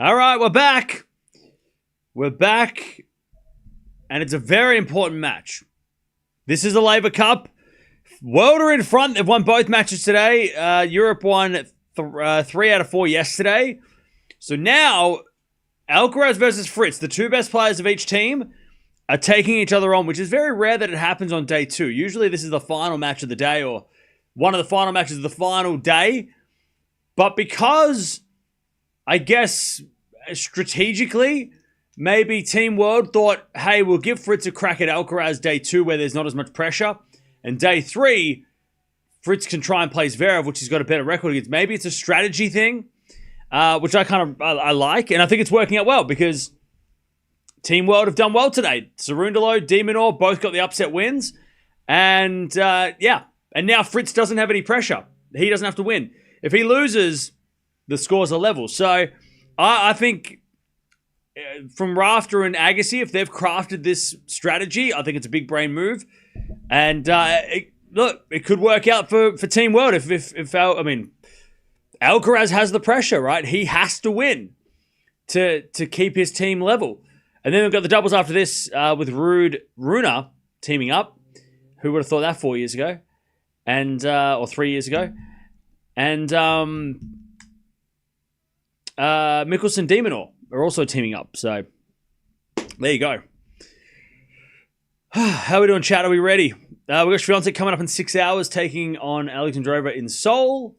All right, we're back. We're back. And it's a very important match. This is the Laver Cup. World are in front. They've won both matches today. Europe won 3 out of 4 yesterday. So now, Alcaraz versus Fritz, the two best players of each team, are taking each other on, which is very rare that it happens on day two. Usually this is the final match of the day or one of the final matches of the final day. But because, I guess, strategically, maybe Team World thought, hey, we'll give Fritz a crack at Alcaraz day 2 where there's not as much pressure. And day 3, Fritz can try and play Zverev, which he's got a better record against. Maybe it's a strategy thing, which I like. And I think it's working out well because Team World have done well today. Cerundolo, de Minaur both got the upset wins. And yeah, and now Fritz doesn't have any pressure. He doesn't have to win. If he loses, the scores are level. So I think from Rafter and Agassi, if they've crafted this strategy, I think it's a big brain move. And look, it could work out for Team World. If Alcaraz has the pressure, right? He has to win to keep his team level. And then we've got the doubles after this with Rune teaming up. Who would have thought that 4 years ago? And or 3 years ago. And Mickelson de Minaur are also teaming up. So there you go. How are we doing, chat? Are we ready? We've got Swiatek coming up in 6 hours, taking on Alexandra Eala in Seoul.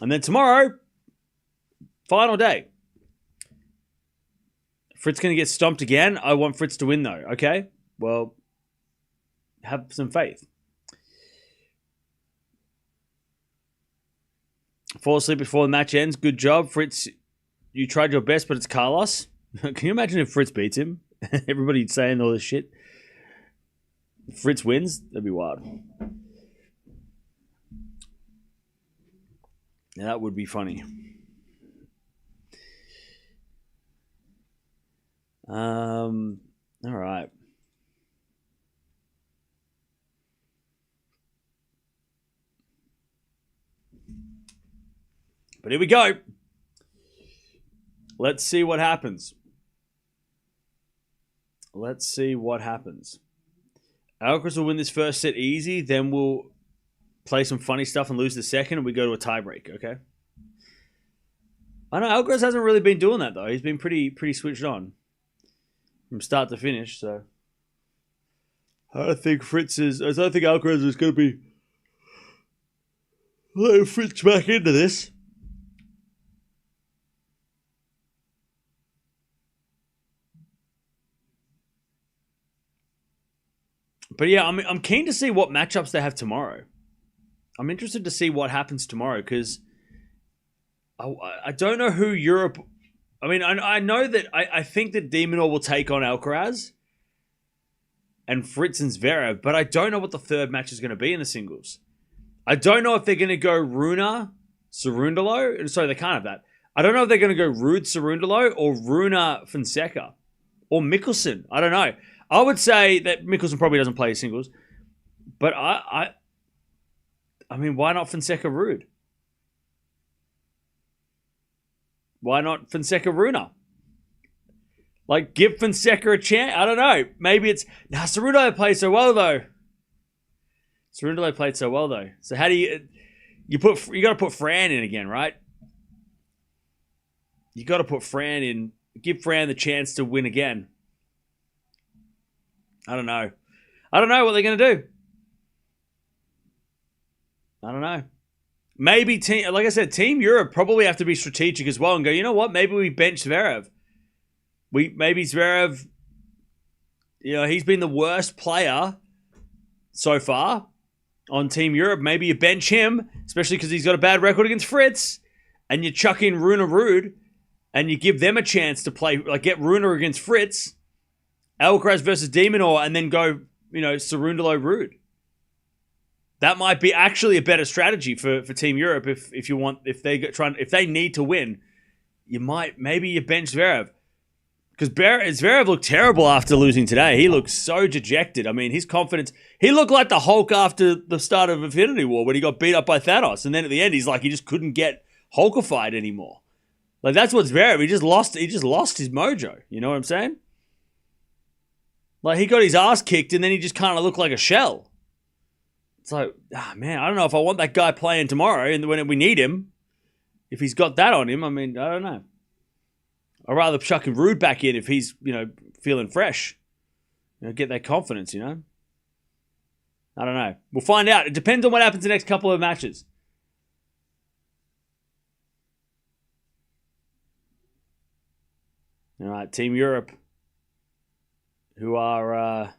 And then tomorrow, final day. Fritz going to get stomped again. I want Fritz to win, though. Okay? Well, have some faith. Fall asleep before the match ends. Good job, Fritz. You tried your best, but it's Carlos. Can you imagine if Fritz beats him? Everybody saying all this shit. Fritz wins? That'd be wild. Yeah, that would be funny. All right. But here we go. Let's see what happens. Let's see what happens. Alcaraz will win this first set easy, then we'll play some funny stuff and lose the second, and we go to a tiebreak, okay? I know Alcaraz hasn't really been doing that, though. He's been pretty switched on from start to finish, so I don't think Alcaraz is going to be letting Fritz back into this. But yeah, I'm keen to see what matchups they have tomorrow. I'm interested to see what happens tomorrow because I don't know who Europe... I mean, I know that I think that de Minaur will take on Alcaraz and Fritz and Zverev, but I don't know what the third match is going to be in the singles. I don't know if they're going to go Rune, Cerundolo. Sorry, they can't have that. I don't know if they're going to go Ruud, Cerundolo or Rune, Fonseca or Mickelson. I don't know. I would say that Mickelson probably doesn't play singles, but I mean, why not Fonseca Ruud? Why not Fonseca Rune? Like, give Fonseca a chance. I don't know. Maybe it's... Nah, Cerundolo played so well, though. Cerundolo played so well, though. So how do you... You got to put Fran in again, right? You got to put Fran in. Give Fran the chance to win again. I don't know. I don't know what they're going to do. I don't know. Maybe, like I said, Team Europe probably have to be strategic as well and go, you know what? Maybe we bench Zverev. Maybe Zverev, he's been the worst player so far on Team Europe. Maybe you bench him, especially because he's got a bad record against Fritz, and you chuck in Rune Ruud, and you give them a chance to play, like get Rune against Fritz, Alcaraz versus de Minaur, and then go, Cerundolo Ruud. That might be actually a better strategy for Team Europe if they need to win. Maybe you bench Zverev. Because Zverev looked terrible after losing today. He looked so dejected. I mean, his confidence... He looked like the Hulk after the start of Infinity War when he got beat up by Thanos. And then at the end, he's like, he just couldn't get Hulkified anymore. Like, that's what's Zverev. He just lost his mojo. You know what I'm saying? Like, he got his ass kicked and then he just kind of looked like a shell. It's like, man, I don't know if I want that guy playing tomorrow and when we need him. If he's got that on him, I mean, I don't know. I'd rather chuck him Rude back in if he's, feeling fresh. Get that confidence, I don't know. We'll find out. It depends on what happens the next couple of matches. All right, Team Europe, who are a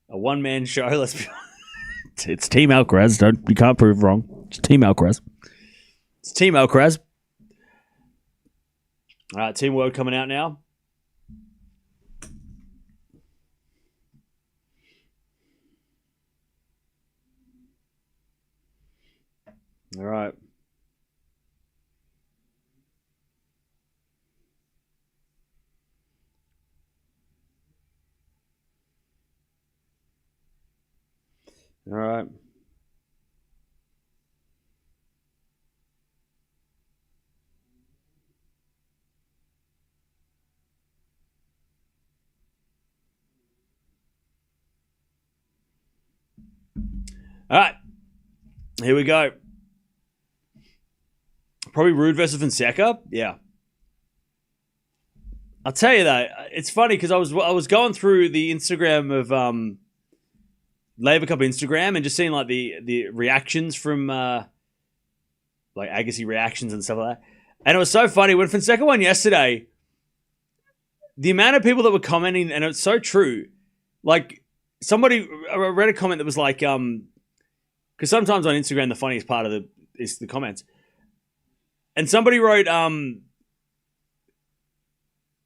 one-man show. Let's be honest. It's Team Alcaraz. You can't prove wrong. It's Team Alcaraz. It's Team Alcaraz. All right, Team World coming out now. All right. All right. All right. Here we go. Probably Rude versus Fonseca. Yeah. I'll tell you that. It's funny because I was going through the Instagram of Laver Cup Instagram and just seeing like the reactions from like Agassi reactions and stuff like that. And it was so funny when Fonseca won yesterday. The amount of people that were commenting, and it's so true. Like I read a comment that was like, because sometimes on Instagram the funniest part of is the comments. And somebody wrote,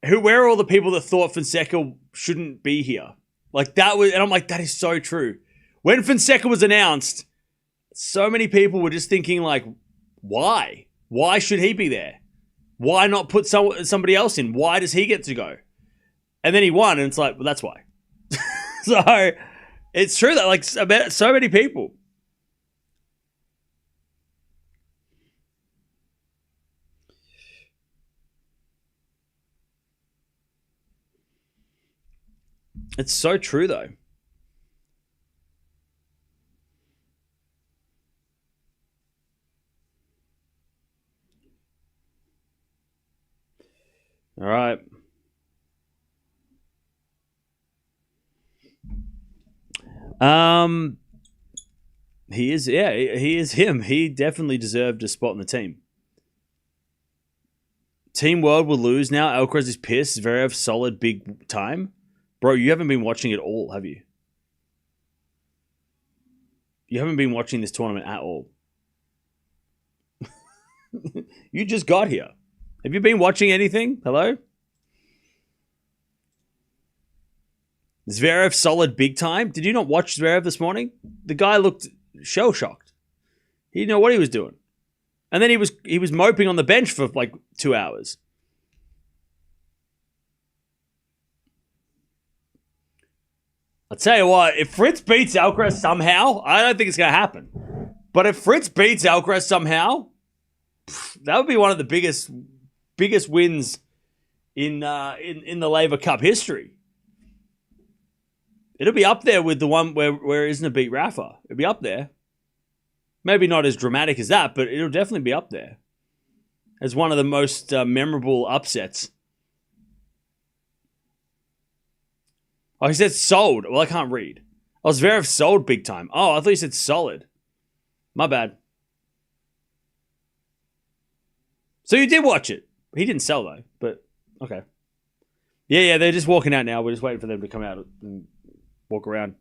where are all the people that thought Fonseca shouldn't be here? Like that was, and I'm like, that is so true. When Fonseca was announced, so many people were just thinking like, why? Why should he be there? Why not put somebody else in? Why does he get to go? And then he won, and it's like, well, that's why. So it's true that like so many people. It's so true, though. All right. He is, yeah, he is him. He definitely deserved a spot in the team. Team World will lose now. Alcaraz is pissed. Zverev solid big time. Bro, you haven't been watching it all, have you? You haven't been watching this tournament at all. You just got here. Have you been watching anything? Hello? Zverev solid big time. Did you not watch Zverev this morning? The guy looked shell-shocked. He didn't know what he was doing. And then he was moping on the bench for like 2 hours. I'll tell you what, if Fritz beats Alcaraz somehow, I don't think it's going to happen. But if Fritz beats Alcaraz somehow, that would be one of the biggest wins in the Laver Cup history. It'll be up there with the one where Isner beat Rafa. It'll be up there. Maybe not as dramatic as that, but it'll definitely be up there as one of the most memorable upsets. Oh, he said sold. Well, I can't read. Oh, Zverev sold big time. Oh, I thought you said solid. My bad. So you did watch it. He didn't sell, though. But, okay. Yeah, they're just walking out now. We're just waiting for them to come out and walk around.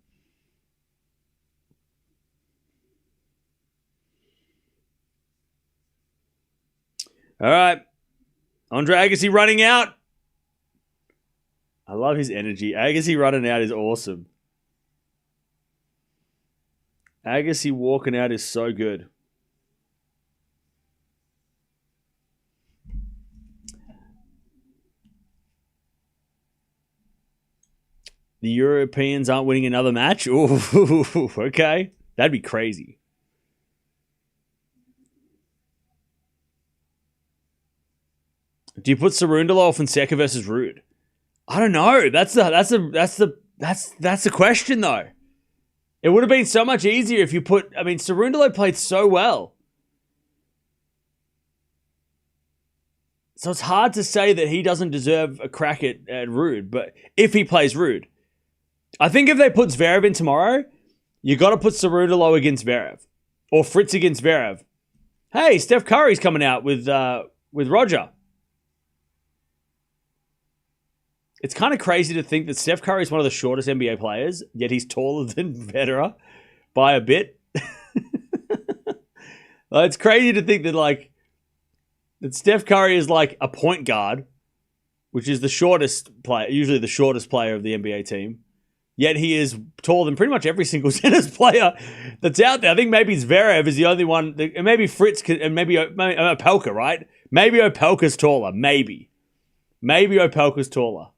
All right. Andre Agassi running out. I love his energy. Agassi running out is awesome. Agassi walking out is so good. The Europeans aren't winning another match? Ooh, okay. That'd be crazy. Do you put Cerundolo or Fonseca versus Rude? I don't know. That's the question though. It would have been so much easier if you put. I mean, Cerundolo played so well, so it's hard to say that he doesn't deserve a crack at Rude. But if he plays Rude, I think if they put Zverev in tomorrow, you got to put Cerundolo against Zverev or Fritz against Zverev. Hey, Steph Curry's coming out with Roger. It's kind of crazy to think that Steph Curry is one of the shortest NBA players, yet he's taller than Federer by a bit. It's crazy to think that that Steph Curry is like a point guard, which is the shortest player, usually the shortest player of the NBA team. Yet he is taller than pretty much every single tennis player that's out there. I think maybe Zverev is the only one, and maybe Fritz and maybe Opelka, right? Maybe Opelka's taller. Maybe Opelka's taller.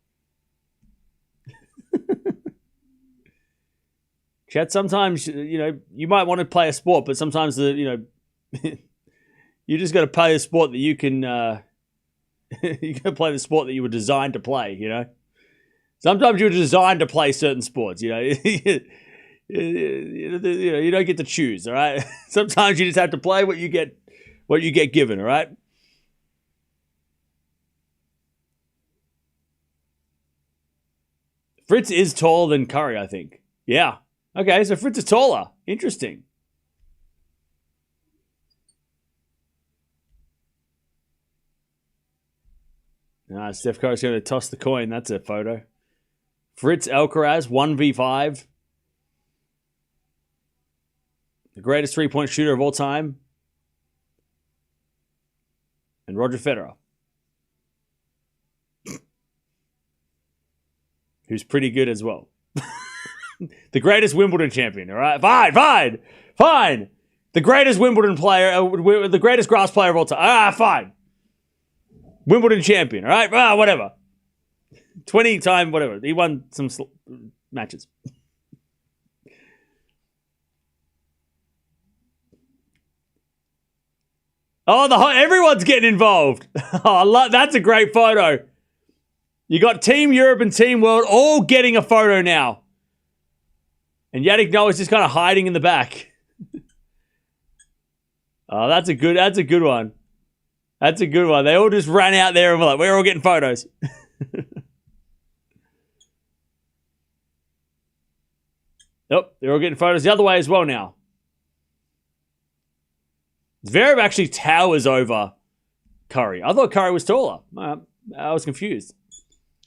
Chat, sometimes, you might want to play a sport, but sometimes, you just got to play a sport that you can, you got to play the sport that you were designed to play, Sometimes you're designed to play certain sports, you don't get to choose, all right? Sometimes you just have to play what you get given, all right? Fritz is taller than Curry, I think. Yeah. Okay, so Fritz is taller. Interesting. Steph Curry's going to toss the coin. That's a photo. Fritz Alcaraz, 1v5. The greatest three-point shooter of all time. And Roger Federer. Who's pretty good as well. The greatest Wimbledon champion, all right? Fine. The greatest Wimbledon player, the greatest grass player of all time. Fine. Wimbledon champion, all right? Whatever. 20-time, whatever. He won some matches. Everyone's getting involved. That's a great photo. You got Team Europe and Team World all getting a photo now. And Jannik Noah's just kind of hiding in the back. That's a good one. That's a good one. They all just ran out there and were like, we're all getting photos. Nope, they're all getting photos the other way as well now. Zverev actually towers over Curry. I thought Curry was taller. I was confused.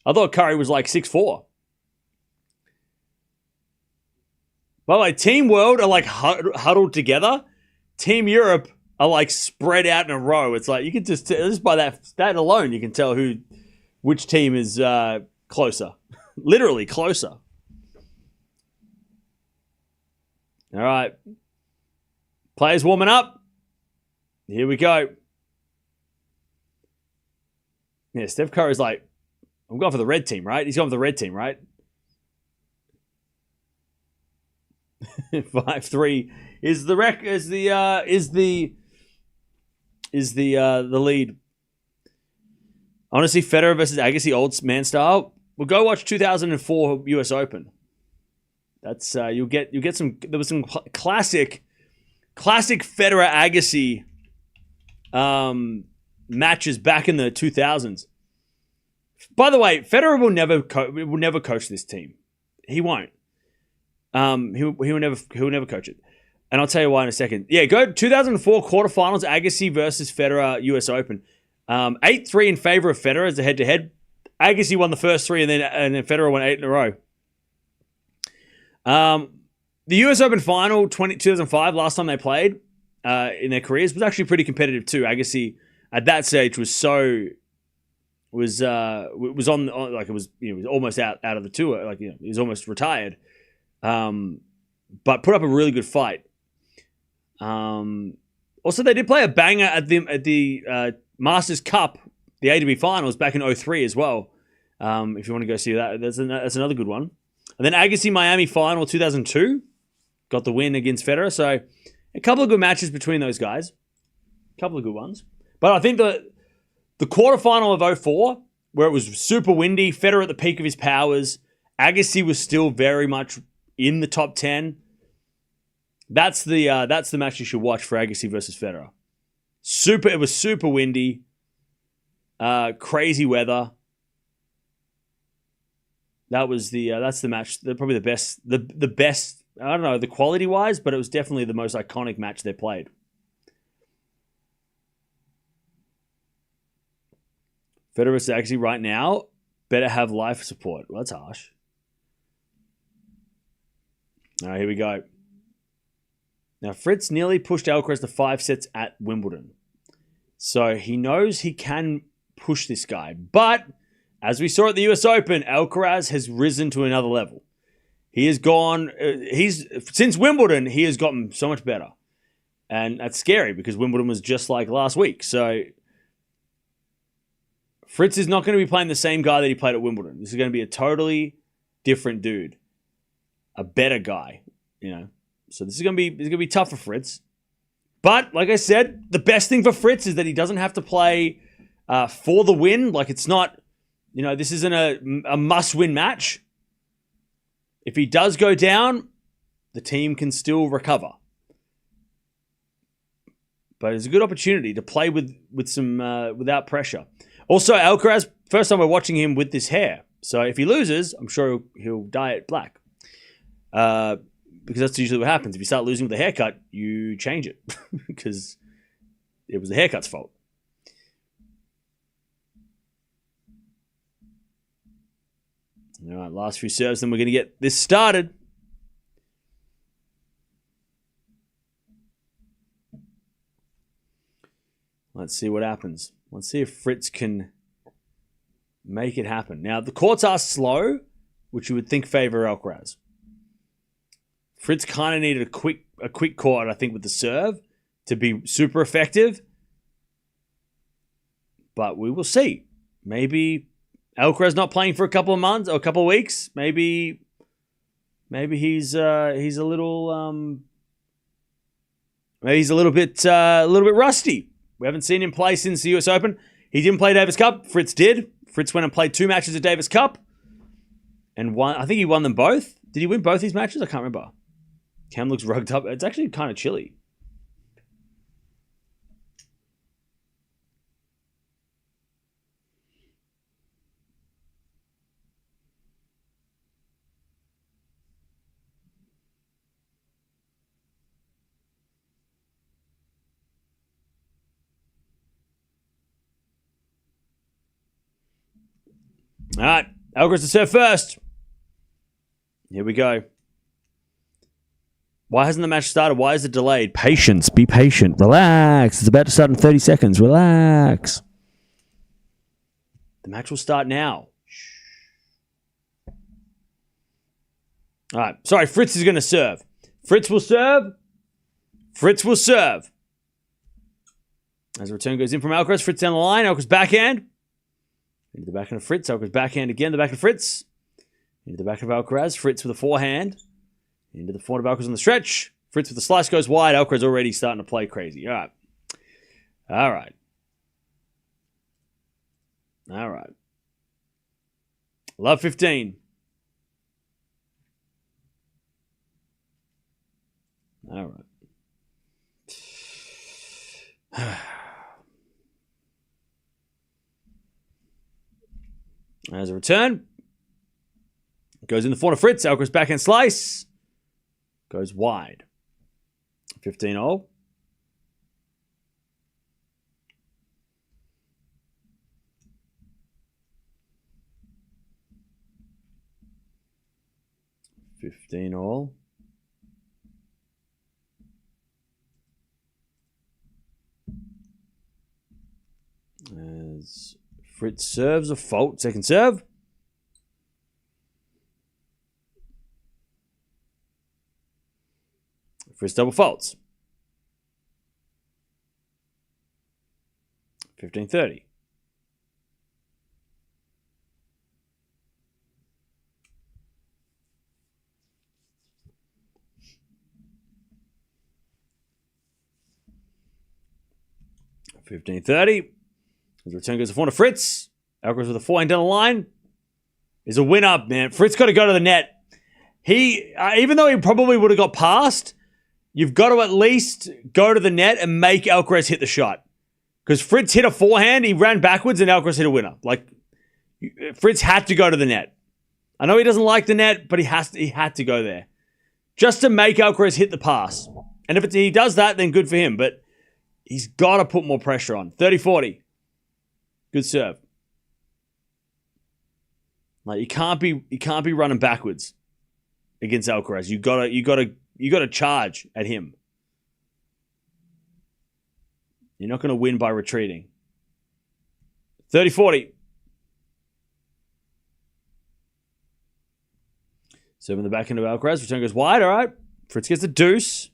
I thought Curry was like 6'4". By the way, Team World are like huddled together. Team Europe are like spread out in a row. It's like you can just by that alone, you can tell which team is closer. Literally closer. All right. Players warming up. Here we go. Yeah, Steph Curry's like, I'm going for the red team, right? He's going for the red team, right? 5-3 is the lead. I want to see Federer versus Agassi old man style. We'll go watch 2004 US Open. That's you'll get some. There was some classic Federer Agassi matches back in the 2000s. By the way, Federer will never coach this team. He won't. He will never coach it. And I'll tell you why in a second. Yeah, go 2004 quarterfinals, Agassi versus Federer US Open. 8-3 in favor of Federer as a head-to-head. Agassi won the first three, and then Federer won 8 in a row. The US Open final 2005, last time they played in their careers, was actually pretty competitive too. Agassi at that stage was on like it was almost out of the tour, he was almost retired. But put up a really good fight. Also, they did play a banger at the Masters Cup, the ATP Finals back in 2003 as well. If you want to go see that, that's another good one. And then Agassi Miami Final 2002 got the win against Federer. So a couple of good matches between those guys, a couple of good ones. But I think the the quarterfinal of '04, where it was super windy, Federer at the peak of his powers, Agassi was still very much in the top 10. That's the match you should watch for Agassi versus Federer. It was super windy, crazy weather. That's the match. Probably the best. The best. I don't know the quality wise, but it was definitely the most iconic match they played. Federer versus Agassi right now better have life support. Well, that's harsh. All right, here we go. Now, Fritz nearly pushed Alcaraz to 5 sets at Wimbledon. So he knows he can push this guy. But, as we saw at the US Open, Alcaraz has risen to another level. He has gone, since Wimbledon, he has gotten so much better. And that's scary because Wimbledon was just like last week. So, Fritz is not going to be playing the same guy that he played at Wimbledon. This is going to be a totally different dude. A better guy, you know. So this is gonna be tough for Fritz. But like I said, the best thing for Fritz is that he doesn't have to play for the win. Like it's not, you know, this isn't a must-win match. If he does go down, the team can still recover. But it's a good opportunity to play with some without pressure. Also, Alcaraz, first time we're watching him with this hair. So if he loses, I'm sure he'll dye it black. Because that's usually what happens. If you start losing with a haircut, you change it because it was the haircut's fault. All right, last few serves, then we're going to get this started. Let's see what happens. Let's see if Fritz can make it happen. Now, the courts are slow, which you would think favor Alcaraz. Fritz kind of needed a quick court, I think, with the serve to be super effective. But we will see. Maybe Alcaraz not playing for a couple of months or a couple of weeks. Maybe he's a little bit rusty. We haven't seen him play since the US Open. He didn't play Davis Cup. Fritz did. Fritz went and played 2 matches at Davis Cup and won. I think he won them both. Did he win both these matches? I can't remember. Cam looks rugged up. It's actually kind of chilly. All right, Alcaraz to serve first. Here we go. Why hasn't the match started? Why is it delayed? Patience. Be patient. Relax. It's about to start in 30 seconds. Relax. The match will start now. All right. Sorry, Fritz is going to serve. Fritz will serve. Fritz will serve. As a return goes in from Alcaraz, Fritz down the line. Alcaraz backhand. Into the backhand of Fritz. Alcaraz backhand again. The back of Fritz. Into the back of Alcaraz. Fritz with a forehand. Into the forehand of Alcaraz on the stretch. Fritz with the slice goes wide. Alcaraz already starting to play crazy. All right. All right. All right. Love 15. All right. As a return. Goes in the forehand of Fritz. Alcaraz backhand slice. Goes wide. 15 all. As Fritz serves a fault. Second serve. Fritz double faults. 15-30. As the return goes to the corner, Fritz. Alcaraz with a forehand down the line. Is a win up, man. Fritz got to go to the net. He, even though he probably would have got past, you've got to at least go to the net and make Alcaraz hit the shot. Because Fritz hit a forehand, he ran backwards, and Alcaraz hit a winner. Like, Fritz had to go to the net. I know he doesn't like the net, but he had to go there. Just to make Alcaraz hit the pass. And if he does that, then good for him. But he's got to put more pressure on. 30-40. Good serve. Like, you can't be running backwards against Alcaraz. You gotta charge at him. You're not going to win by retreating. 30-40. Serve in the back end of Alcaraz. Return goes wide. All right. Fritz gets the deuce.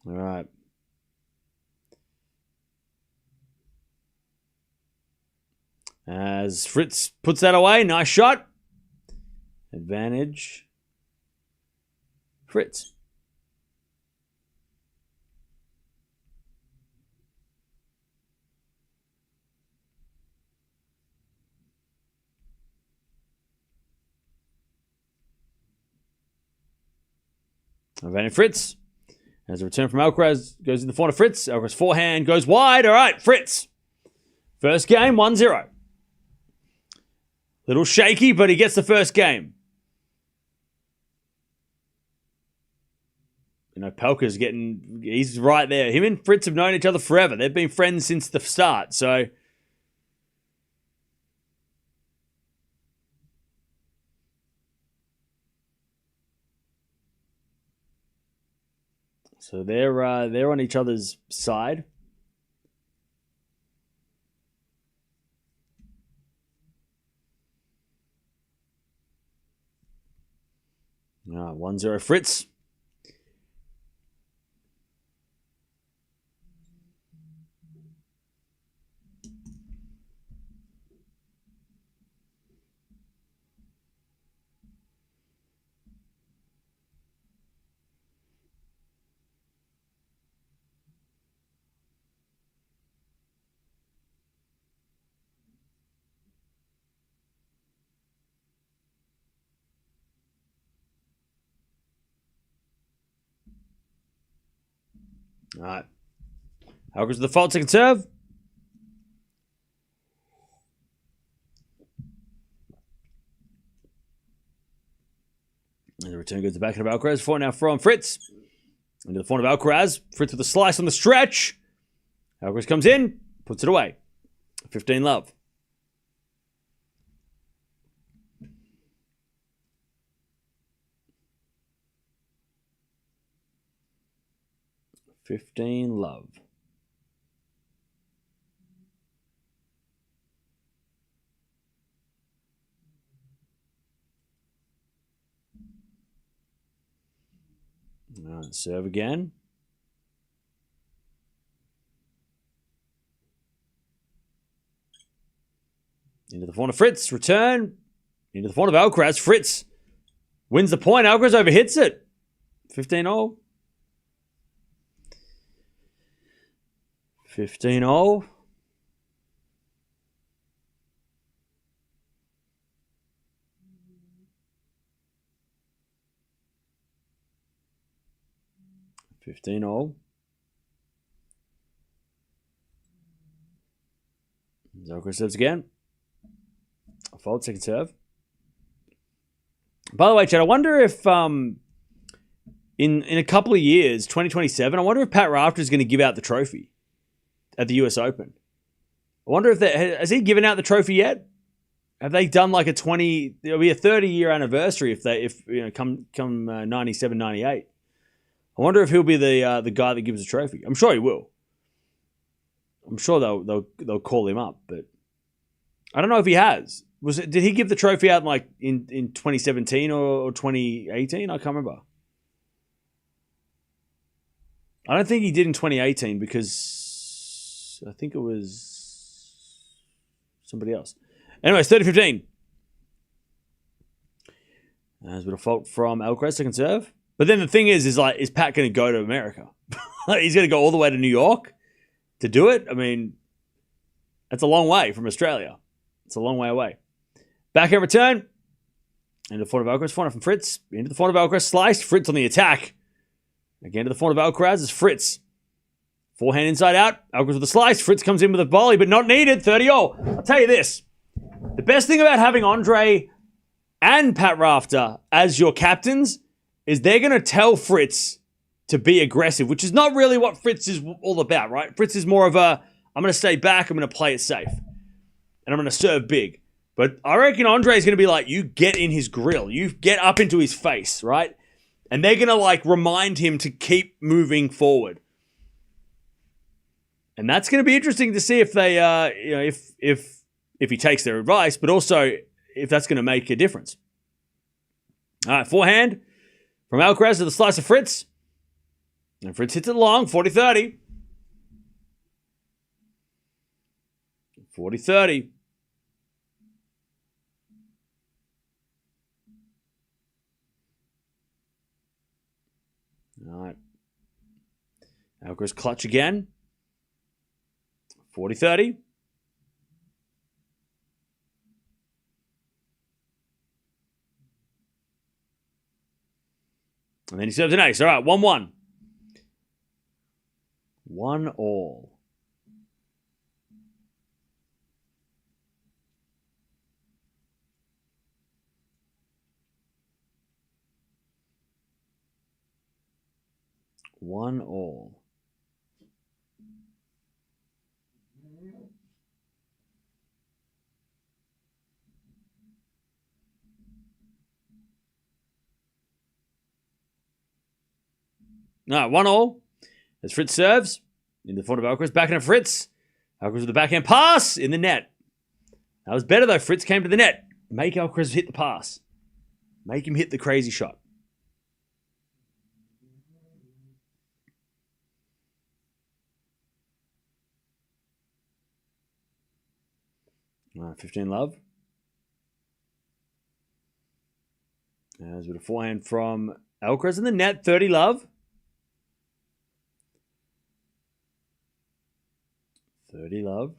All right. As Fritz puts that away. Nice shot. Advantage. Fritz. Advantage Fritz. As a return from Alcaraz goes in the forehand of Fritz. Alcaraz forehand goes wide. All right, Fritz. First game, 1-0. Little shaky, but he gets the first game. You know, Pelka's he's right there. Him and Fritz have known each other forever. They've been friends since the start, so. So they're on each other's side. Ah, 1-0 Fritz. All right. Alcaraz with the fault, second serve. And the return goes to the back of Alcaraz. Forehand now from Fritz. Into the forehand of Alcaraz. Fritz with a slice on the stretch. Alcaraz comes in, puts it away. 15-love. $15-love. All right, serve again. Into the forehand of Fritz. Return. Into the forehand of Alcaraz. Fritz wins the point. Alcaraz overhits it. 15-all. 15-all. Alcaraz serves again. A fault, second serve. By the way, Chad, I wonder if in a couple of years, 2027, I wonder if Pat Rafter is going to give out the trophy at the US Open. I wonder if has he given out the trophy yet? Have they done like it'll be a 30-year anniversary if come 97, 98. I wonder if he'll be the guy that gives the trophy. I'm sure he will. I'm sure they'll call him up, but I don't know if he has. Did he give the trophy out in 2017 or 2018? I can't remember. I don't think he did in 2018 because I think it was somebody else. Anyways, 30-15. There's a bit of fault from Alcaraz, second serve. But then the thing is Pat going to go to America? He's going to go all the way to New York to do it? I mean, that's a long way from Australia. It's a long way away. Backhand return. Into the front of Alcaraz. Forehand from Fritz. Into the front of Alcaraz. Sliced. Fritz on the attack. Again to the front of Alcaraz is Fritz. Forehand inside out. Alcaraz with a slice. Fritz comes in with a volley, but not needed. 30-all. I'll tell you this. The best thing about having Andre and Pat Rafter as your captains is they're going to tell Fritz to be aggressive, which is not really what Fritz is all about, right? Fritz is more of a, I'm going to stay back, I'm going to play it safe, and I'm going to serve big. But I reckon Andre is going to be like, you get in his grill, you get up into his face, right? And they're going to like remind him to keep moving forward. And that's going to be interesting to see if they, if he takes their advice, but also if that's going to make a difference. All right, forehand from Alcaraz to the slice of Fritz. And Fritz hits it long, 40-30. 40-30. All right. Alcaraz clutch again. 40-30. And then he serves an ace. All right, 1-1. 1-all. One all. No, 1-all. As Fritz serves in the front of Alcaraz, backhand of Fritz. Alcaraz with the backhand pass in the net. That was better though. Fritz came to the net. Make Alcaraz hit the pass. Make him hit the crazy shot. All right, 15 love. As with a forehand from Alcaraz in the net, 30 love. 30 love.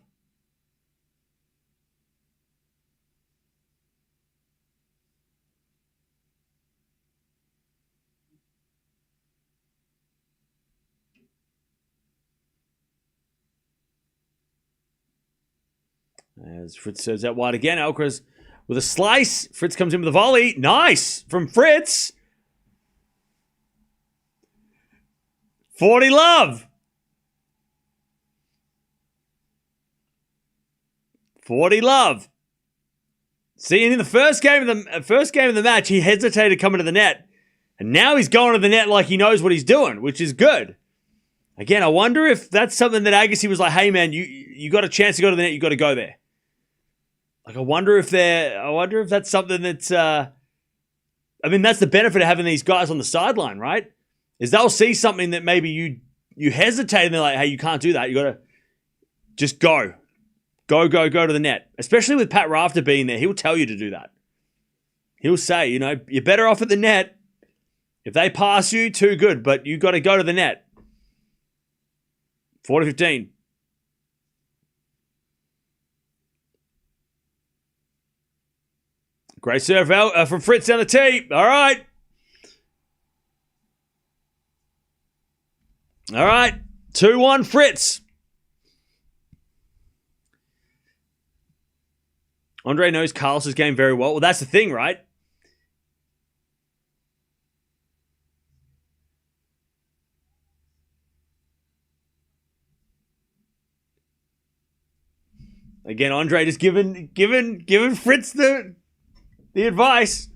As Fritz serves out wide again, Alcaraz with a slice. Fritz comes in with a volley. Nice from Fritz. 40 love. 40 love. See, in the first game of the match, he hesitated coming to the net. And now he's going to the net like he knows what he's doing, which is good. Again, I wonder if that's something that Agassi was like, hey man, you got a chance to go to the net, you got to go there. Like I wonder if that's something that's that's the benefit of having these guys on the sideline, right? Is they'll see something that maybe you hesitate and they're like, hey, you can't do that. You got to just go. Go to the net. Especially with Pat Rafter being there, he'll tell you to do that. He'll say, you're better off at the net. If they pass you, too good, but you got to go to the net. 40-15. Great serve from Fritz down the tee. All right. All right. 2-1 Fritz. Andre knows Carlos's game very well. Well, that's the thing, right? Again, Andre just giving Fritz the advice.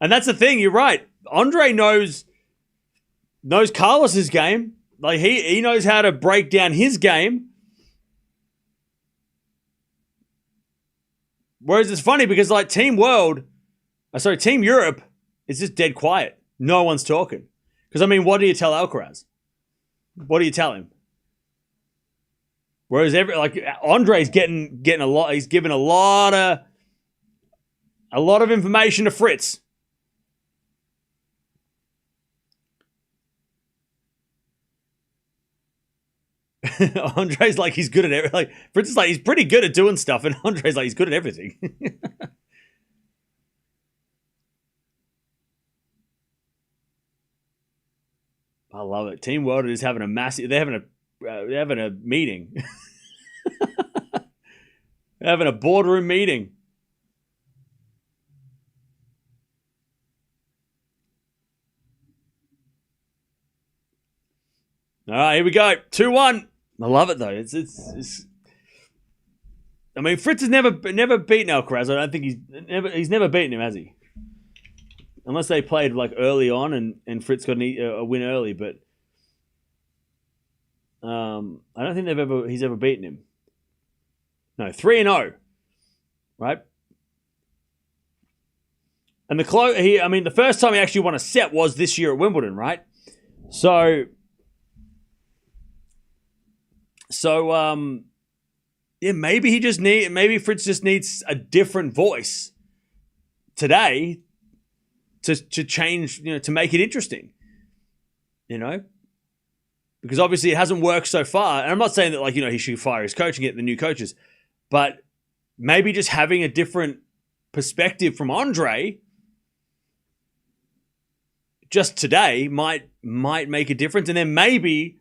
And that's the thing, you're right. Andre knows Carlos's game. Like he knows how to break down his game. Whereas it's funny because like Team Europe is just dead quiet. No one's talking. Because what do you tell Alcaraz? What do you tell him? Whereas Andre's getting a lot. He's given a lot of information to Fritz. Andre's like he's good at everything. Like Fritz is like he's pretty good at doing stuff, and Andre's like he's good at everything. I love it. Team World is having a massive. They're having a meeting. They're having a boardroom meeting. All right, here we go. 2-1. I love it though. It's I mean, Fritz has never beaten Alcaraz. I don't think he's never beaten him, has he? Unless they played like early on and Fritz got a win early, but I don't think he's ever beaten him. No, 3-0, right? And the first time he actually won a set was this year at Wimbledon, right? So yeah, maybe Fritz just needs a different voice today to change, to make it interesting, because obviously it hasn't worked so far. And I'm not saying that he should fire his coach and get the new coaches, but maybe just having a different perspective from Andre just today might make a difference. And then maybe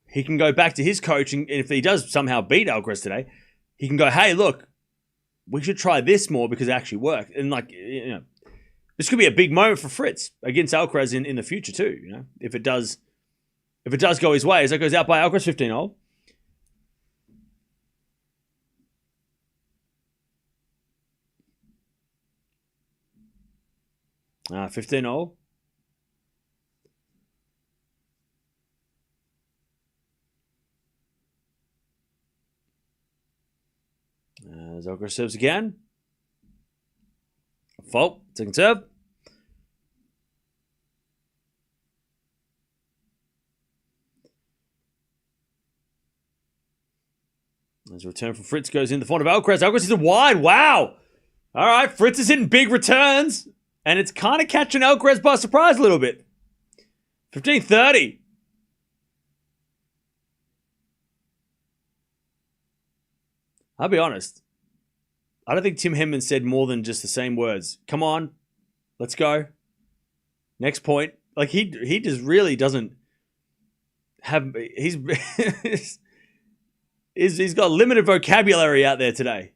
he can go back to his coach, and if he does somehow beat Alcaraz today, he can go, hey, look, we should try this more because it actually worked. And this could be a big moment for Fritz against Alcaraz in the future too. If it does go his way, as it goes out by Alcaraz 15-0. 15-0. Alcaraz serves again. Fault. Second serve. As a return from Fritz goes in the front of Alcaraz. Alcaraz is a wide. Wow. All right. Fritz is hitting big returns. And it's kind of catching Alcaraz by surprise a little bit. 15-30. I'll be honest. I don't think Tim Henman said more than just the same words. Come on. Let's go. Next point. Like he just really doesn't have he's got limited vocabulary out there today.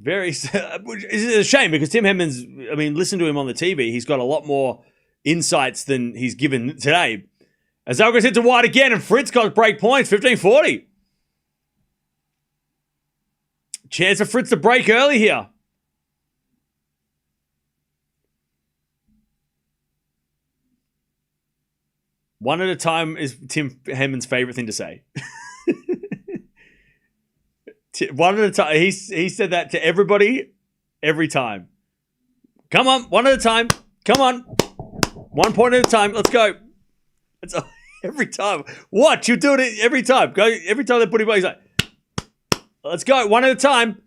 Which is a shame because Tim Henman's, listen to him on the TV. He's got a lot more insights than he's given today. As Alcaraz hits a wide again and Fritz got break points, 15-40. Chance for Fritz to break early here. One at a time is Tim Henman's favorite thing to say. One at a time. He said that to everybody, every time. Come on, one at a time. Come on. 1 point at a time. Let's go. It's every time. What? You do it every time. Go every time they put him away. He's like, let's go. One at a time.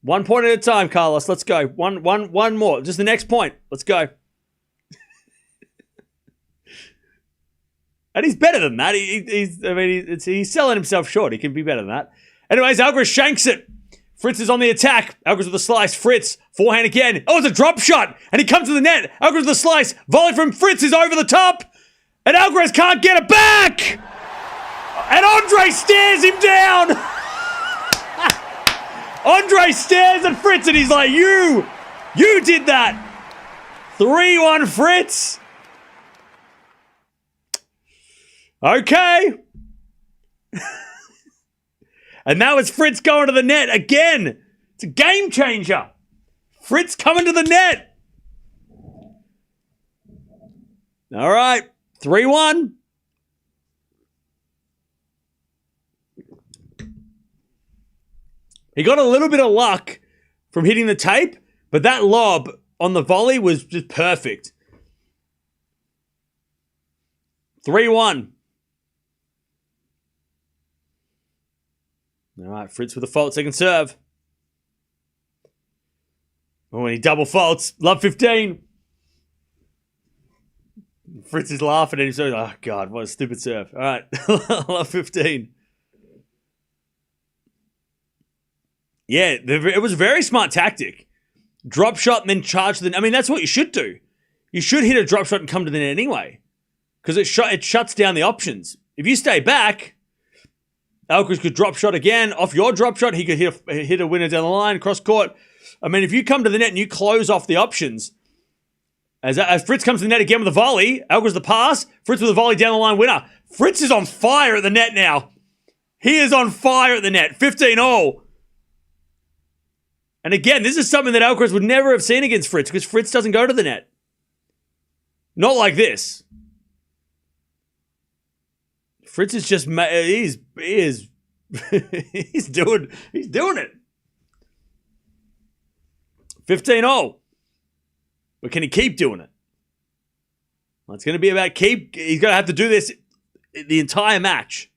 1 point at a time, Carlos. Let's go. One more. Just the next point. Let's go. And he's better than that. He's selling himself short. He can be better than that. Anyways, Alcaraz shanks it. Fritz is on the attack. Alcaraz with a slice. Fritz, forehand again. Oh, it's a drop shot. And he comes to the net. Alcaraz with a slice. Volley from Fritz is over the top. And Alcaraz can't get it back. And Andre stares him down. Andre stares at Fritz and he's like, you did that. 3-1 Fritz. Okay. And now it's Fritz going to the net again. It's a game changer. Fritz coming to the net. All right. 3-1. He got a little bit of luck from hitting the tape, but that lob on the volley was just perfect. 3-1. All right, Fritz with a fault, second serve. Oh, and he double faults. Love 15. Fritz is laughing at him. So, oh, God, what a stupid serve. All right, love 15. Yeah, it was a very smart tactic. Drop shot and then charge the net. I mean, that's what you should do. You should hit a drop shot and come to the net anyway. Because it shuts down the options. If you stay back, Alcaraz could drop shot again. Off your drop shot, he could hit a winner down the line, cross court. I mean, if you come to the net and you close off the options, as Fritz comes to the net again with a volley, Alcaraz the pass, Fritz with a volley down the line winner. Fritz is on fire at the net now. He is on fire at the net. 15-0. And again, this is something that Alcaraz would never have seen against Fritz because Fritz doesn't go to the net. Not like this. Fritz is just, he's doing it. 15-0. But can he keep doing it? Well, it's going to be about he's going to have to do this the entire match.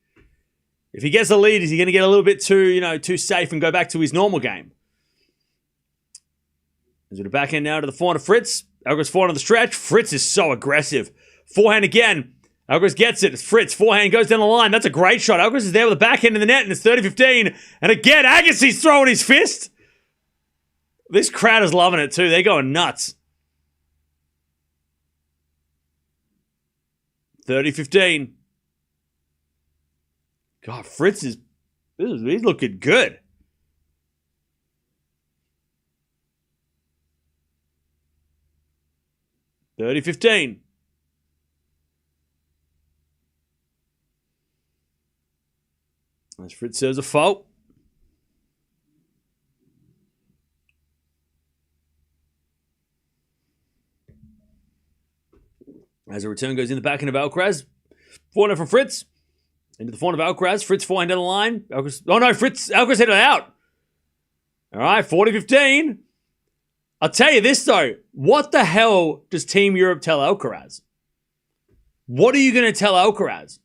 If he gets the lead, is he going to get a little bit too safe and go back to his normal game? Is it a backhand now to the forehand of Fritz? Alcaraz forehand on the stretch. Fritz is so aggressive. Forehand again. Alcaraz gets it. It's Fritz. Forehand goes down the line. That's a great shot. Alcaraz is there with a backhand in the net, and it's 30-15. And again, Agassi's throwing his fist. This crowd is loving it too. They're going nuts. 30-15. God, Fritz he's looking good. $30-15. As Fritz serves a fault. As a return goes in the backhand of Alcaraz. Forehand from Fritz. Into the forehand of Alcaraz. Fritz forehand down the line. Alcaraz hit it out. All right, 40-15. I'll tell you this, though. What the hell does Team Europe tell Alcaraz? What are you going to tell Alcaraz?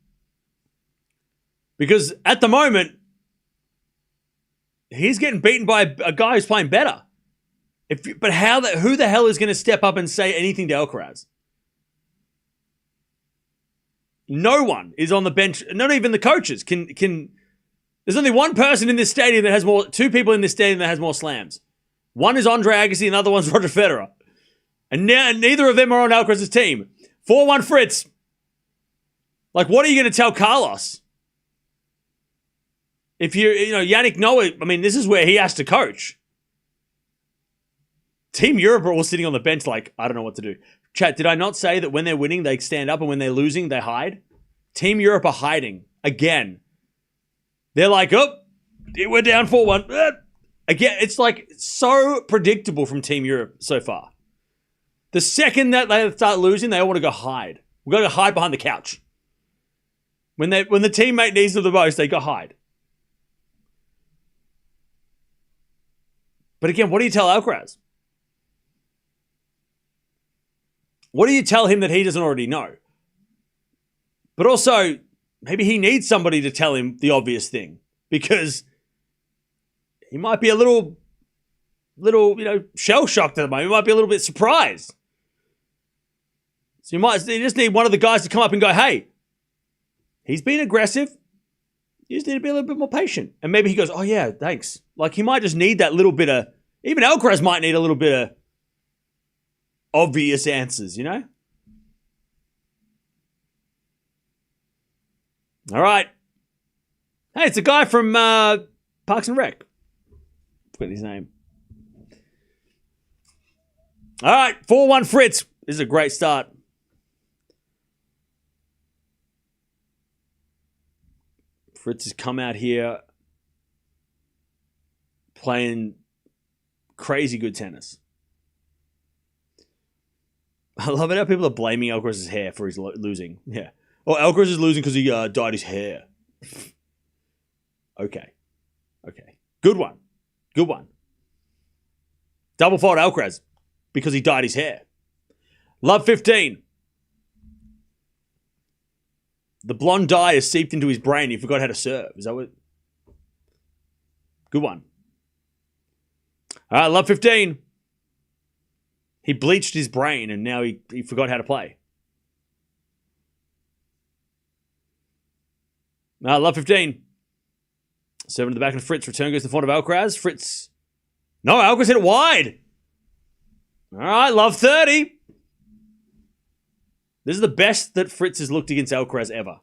Because at the moment, he's getting beaten by a guy who's playing better. Who the hell is going to step up and say anything to Alcaraz? No one is on the bench. Not even the coaches can. There's only one person in this stadium that has two people in this stadium that has more slams. One is Andre Agassi, and the other one's Roger Federer. And neither of them are on Alcaraz's team. 4-1 Fritz. Like, what are you going to tell Carlos? If Jannik Noah, I mean, this is where he has to coach. Team Europe are all sitting on the bench like, I don't know what to do. Chat, did I not say that when they're winning, they stand up, and when they're losing, they hide? Team Europe are hiding. Again. They're like, oh, we're down 4-1. Again, it's like so predictable from Team Europe so far. The second that they start losing, they all want to go hide. We've got to hide behind the couch. When the teammate needs them the most, they go hide. But again, what do you tell Alcaraz? What do you tell him that he doesn't already know? But also, maybe he needs somebody to tell him the obvious thing. Because he might be a little, shell-shocked at the moment. He might be a little bit surprised. So you just need one of the guys to come up and go, hey, he's been aggressive. You just need to be a little bit more patient. And maybe he goes, oh yeah, thanks. Like he might just need that little bit of, even Alcaraz might need a little bit of obvious answers, All right. Hey, it's a guy from Parks and Rec. Forgot his name. All right, 4-1 Fritz. This is a great start. Fritz has come out here playing crazy good tennis. I love it how people are blaming Alcaraz's hair for his losing. Yeah. Oh, Alcaraz is losing because he dyed his hair. Okay. Good one. Double fault Alcaraz because he dyed his hair. Love 15. The blonde dye has seeped into his brain. He forgot how to serve. Is that what? Good one. All right, love 15. He bleached his brain and now he forgot how to play. All right, love 15. 7 to the back of Fritz. Return goes to the front of Alcaraz. Fritz. No, Alcaraz hit it wide. All right, love 30. This is the best that Fritz has looked against Alcaraz ever.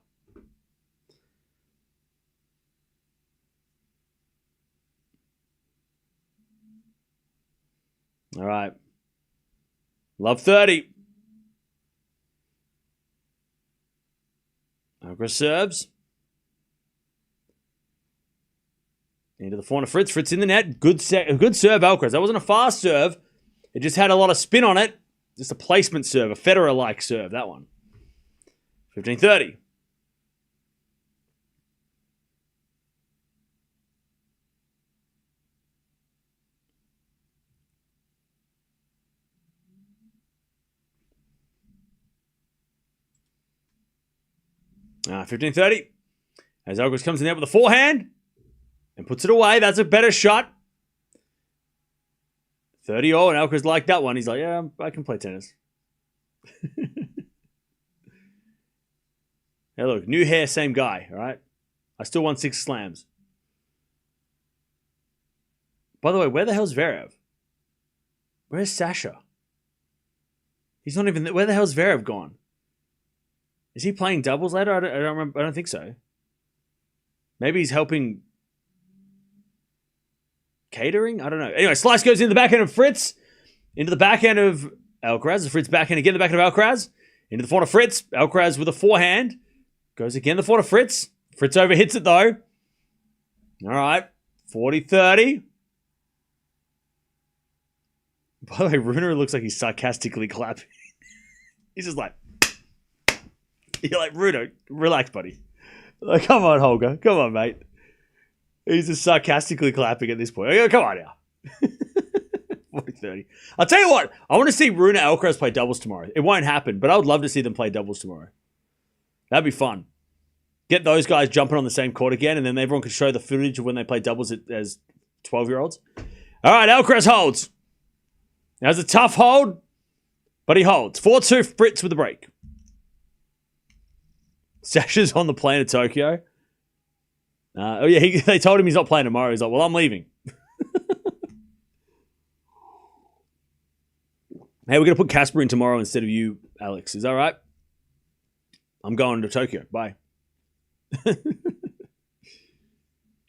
All right. Love 30. Alcaraz serves. Into the corner, Fritz. Fritz in the net. Good serve, Alcaraz. That wasn't a fast serve. It just had a lot of spin on it. Just a placement serve, a Federer-like serve, that one. 15-30. Ah, 15-30. As Alcaraz comes in there with a forehand and puts it away. That's a better shot. 30-all, and Alcaraz liked that one. He's like, yeah, I can play tennis. Hey, look, new hair, same guy, all right? I still won 6 slams. By the way, where the hell's Zverev? Where's Sasha? He's not even... Where the hell's Zverev gone? Is he playing doubles later? I don't remember. I don't think so. Maybe he's helping... catering? I don't know. Anyway, slice goes into the backhand of Fritz. Into the backhand of Alcaraz. Fritz backhand again, the backhand of Alcaraz. Into the forehand of Fritz. Alcaraz with a forehand. Goes again, the forehand of Fritz. Fritz overhits it though. All right. 40-30. By the way, Rune looks like he's sarcastically clapping. He's just like... You're like, Rune, relax, buddy. Like, come on, Holger. Come on, mate. He's just sarcastically clapping at this point. Oh, come on now. 40-30. I'll tell you what. I want to see Rune Alcaraz play doubles tomorrow. It won't happen, but I would love to see them play doubles tomorrow. That'd be fun. Get those guys jumping on the same court again, and then everyone can show the footage of when they play doubles as 12-year-olds. All right, Alcaraz holds. That was a tough hold, but he holds. 4-2 Fritz with the break. Sasha's on the plane to Tokyo. Oh yeah, they told him he's not playing tomorrow. He's like, well, I'm leaving. Hey, we're going to put Casper in tomorrow instead of you, Alex. Is that right? I'm going to Tokyo. Bye.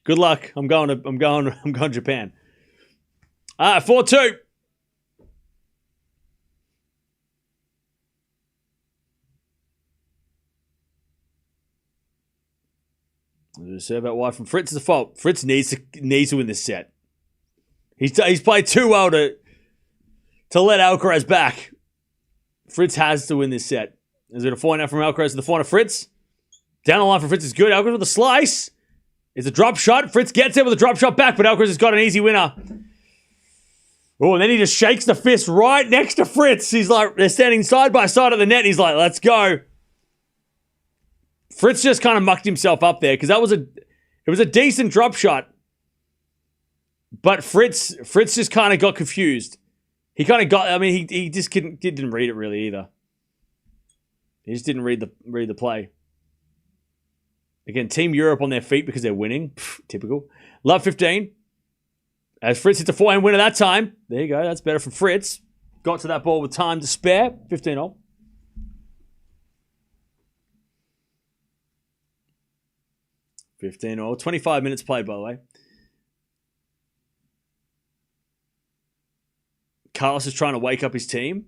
Good luck. I'm going to Japan. 4-2. Say about why from Fritz is the fault. Fritz needs to win this set. He's played too well to let Alcaraz back. Fritz has to win this set. Is it a forehand now from Alcaraz to the forehand of Fritz? Down the line for Fritz is good. Alcaraz with a slice. It's a drop shot. Fritz gets it with a drop shot back, but Alcaraz has got an easy winner. Oh, and then he just shakes the fist right next to Fritz. He's like, they're standing side by side at the net. He's like, let's go. Fritz just kind of mucked himself up there because it was a decent drop shot. But Fritz just kind of got confused. He kind of got, I mean, he just didn't read it really either. He just didn't read the play. Again, Team Europe on their feet because they're winning. Pfft, typical. Love 15. As Fritz hits a forehand winner that time. There you go. That's better from Fritz. Got to that ball with time to spare. 15-all. All 25 minutes played, by the way. Carlos is trying to wake up his team.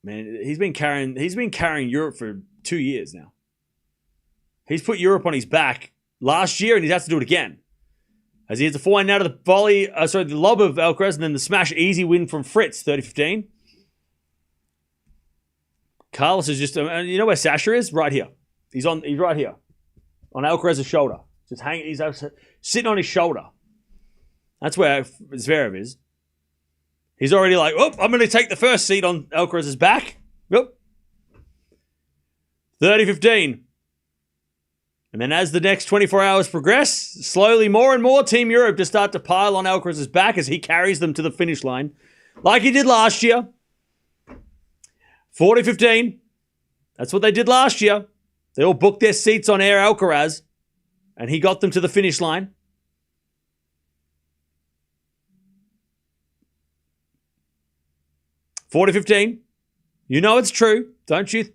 Man, he's been carrying Europe for 2 years now. He's put Europe on his back last year, and he has to do it again. As he hits a forehand out of the volley, the lob of Alcaraz, and then the smash easy win from Fritz, 30-15. Carlos is just, you know where Sasha is? Right here. He's right here. On Alcaraz's shoulder. He's sitting on his shoulder. That's where Zverev is. He's already like, oh, I'm going to take the first seat on Alcaraz's back. Yep. 30-15. And then as the next 24 hours progress, slowly more and more Team Europe just start to pile on Alcaraz's back as he carries them to the finish line, like he did last year. 40-15. That's what they did last year. They all booked their seats on Air Alcaraz, and he got them to the finish line. $40-15. You know it's true. Don't you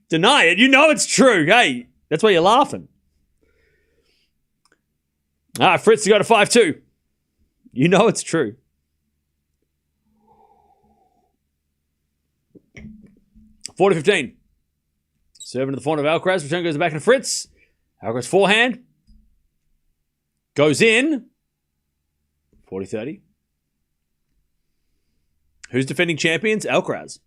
deny it. You know it's true. Hey, that's why you're laughing. Fritz got a 5-2. You know it's true. $40-15. Serving to the front of Alcaraz. Return goes back to Fritz. Alcaraz forehand. Goes in. 40-30. Who's defending champions? Alcaraz.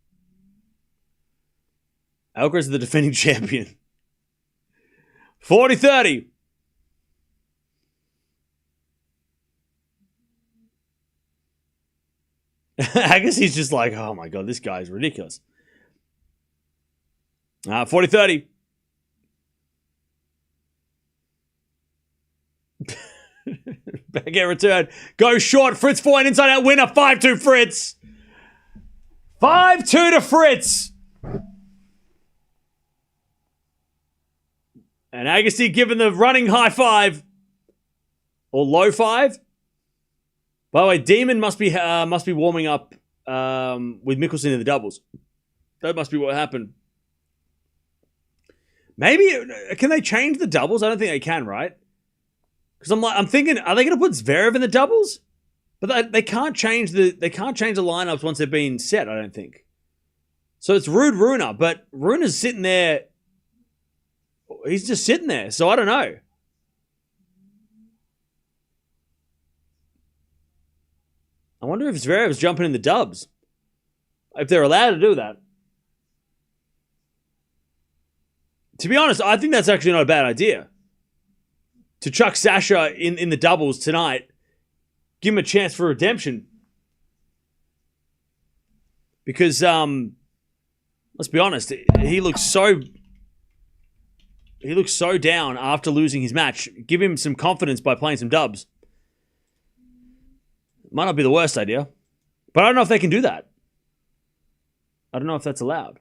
Alcaraz is the defending champion. 40-30. I guess he's just like, oh my God, this guy's ridiculous. 40-30. Backhand return. Go short. Fritz forehand inside out winner. 5-2 Fritz. 5-2 to Fritz. And Agassi given the running high five. Or low five. By the way, Demon must be warming up with Mickelson in the doubles. That must be what happened. Maybe, can they change the doubles? I don't think they can, right? Because I'm thinking, are they going to put Zverev in the doubles? But they can't change the lineups once they've been set, I don't think. So it's Rune, but Rune's sitting there. He's just sitting there, so I don't know. I wonder if Zverev's jumping in the dubs. If they're allowed to do that. To be honest, I think that's actually not a bad idea. To chuck Sasha in the doubles tonight. Give him a chance for redemption. Because, let's be honest, he looks so down after losing his match. Give him some confidence by playing some dubs. Might not be the worst idea. But I don't know if they can do that. I don't know if that's allowed.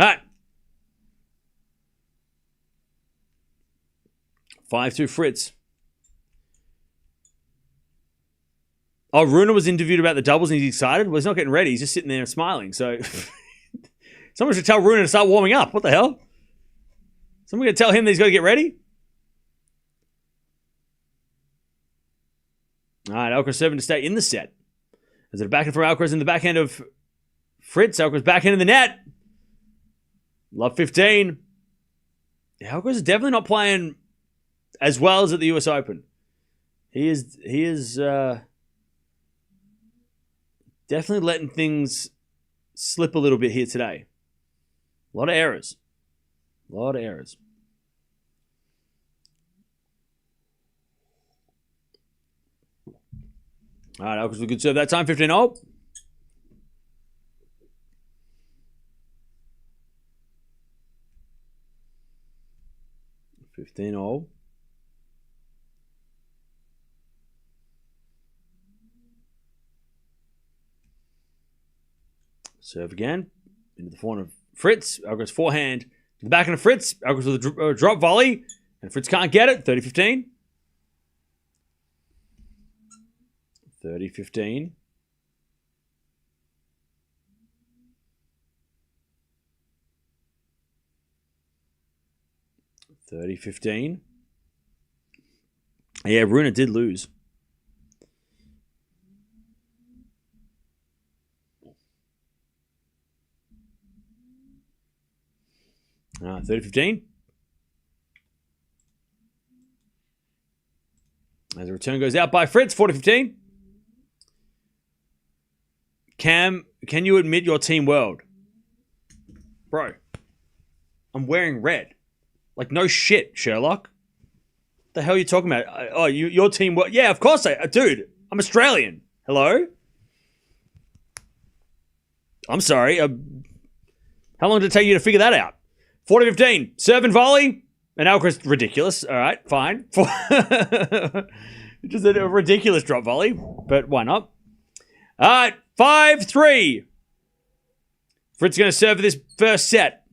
All right. 5-2 Fritz. Oh, Rune was interviewed about the doubles and he's excited. Well, he's not getting ready. He's just sitting there smiling. So someone should tell Rune to start warming up. What the hell? Someone going to tell him that he's got to get ready? All right, Alcaraz serving to stay in the set. Is it a backhand from Alcaraz in the backhand of Fritz? Alcaraz backhand in the net. Love 15. Yeah, Alcaraz is definitely not playing as well as at the US Open. He is definitely letting things slip a little bit here today. A lot of errors. All right, Alcaraz with a good serve that time. 15-0. Serve again. Into the forehand of Fritz. Alcaraz forehand. To the backhand of Fritz. Alcaraz with a drop volley. And Fritz can't get it. 30-15. 30-15. Yeah, Rune did lose. 30-15. As the return goes out by Fritz, 40-15. Cam, can you admit your team world? Bro, I'm wearing red. Like, no shit, Sherlock. What the hell are you talking about? Oh, your team... What? Yeah, of course dude, I'm Australian. Hello? I'm sorry. How long did it take you to figure that out? 40-15. Serve and volley. And Alcaraz, ridiculous. All right, fine. Just a ridiculous drop volley. But why not? All right, 5-3. Fritz going to serve for this first set.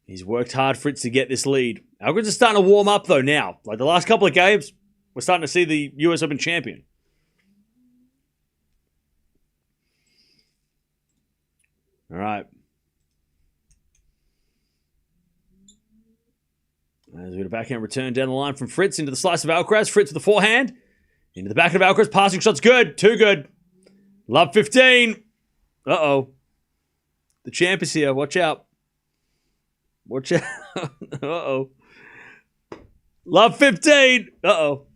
He's worked hard, Fritz, to get this lead. Alcaraz is starting to warm up, though, now. Like the last couple of games, we're starting to see the US Open champion. All right. As we get a backhand return down the line from Fritz into the slice of Alcaraz. Fritz with the forehand. Into the back of Alcaraz. Passing shot's good. Too good. Love 15. Uh-oh. The champ is here. Watch out. Watch out. Uh-oh. Love 15. Uh-oh.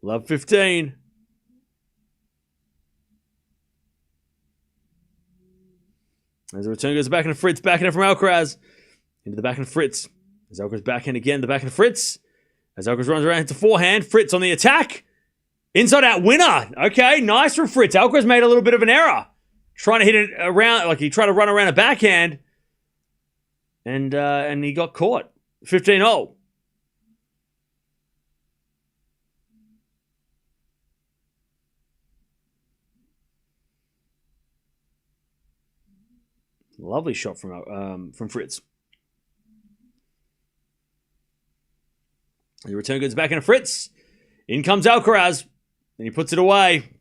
Love 15. As the return goes back into Fritz. Backhand from Alcaraz. Into the backhand of Fritz. As Alcaraz backhand again. The backhand of Fritz. As Alcaraz runs around into forehand. Fritz on the attack. Inside out winner. Okay, nice from Fritz. Alcaraz made a little bit of an error. Trying to hit it around, like he tried to run around a backhand. And he got caught. 15-0. Lovely shot from Fritz. The return goes back into Fritz. In comes Alcaraz. And he puts it away.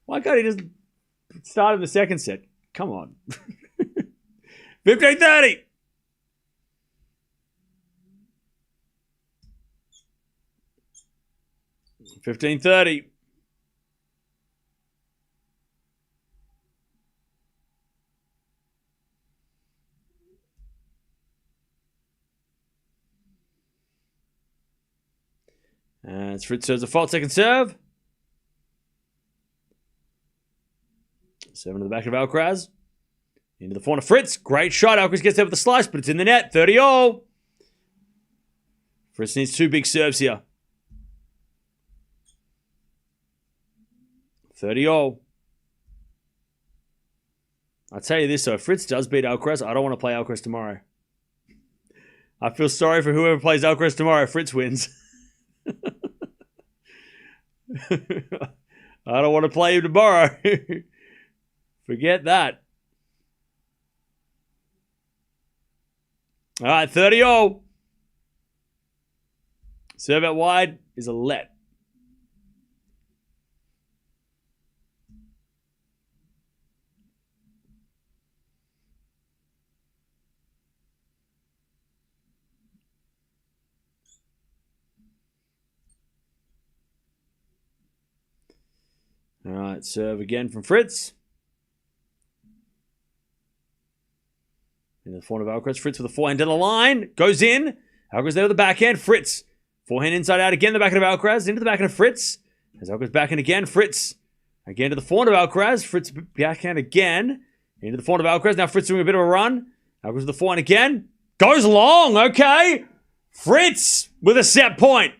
Why can't he just start in the second set? Come on. 15-30. $15-30. As Fritz serves a fault second serve. Seven to the back of Alcaraz. Into the forehand of Fritz. Great shot. Alcaraz gets there with the slice, but it's in the net. 30-0. Fritz needs two big serves here. 30-0. I'll tell you this, though. If Fritz does beat Alcaraz, I don't want to play Alcaraz tomorrow. I feel sorry for whoever plays Alcaraz tomorrow if Fritz wins. I don't want to play him tomorrow. Forget that. All right, 30-0. Serve out wide is a let. All right, serve again from Fritz. In the forehand of Alcaraz. Fritz with the forehand to the line. Goes in. Alcaraz there with the backhand. Fritz. Forehand inside out again. The backhand of Alcaraz. Into the backhand of Fritz. As Alcaraz backhand again. Fritz. Again to the forehand of Alcaraz. Fritz backhand again. Into the forehand of Alcaraz. Now Fritz doing a bit of a run. Alcaraz with the forehand again. Goes long. Okay. Fritz with a set point.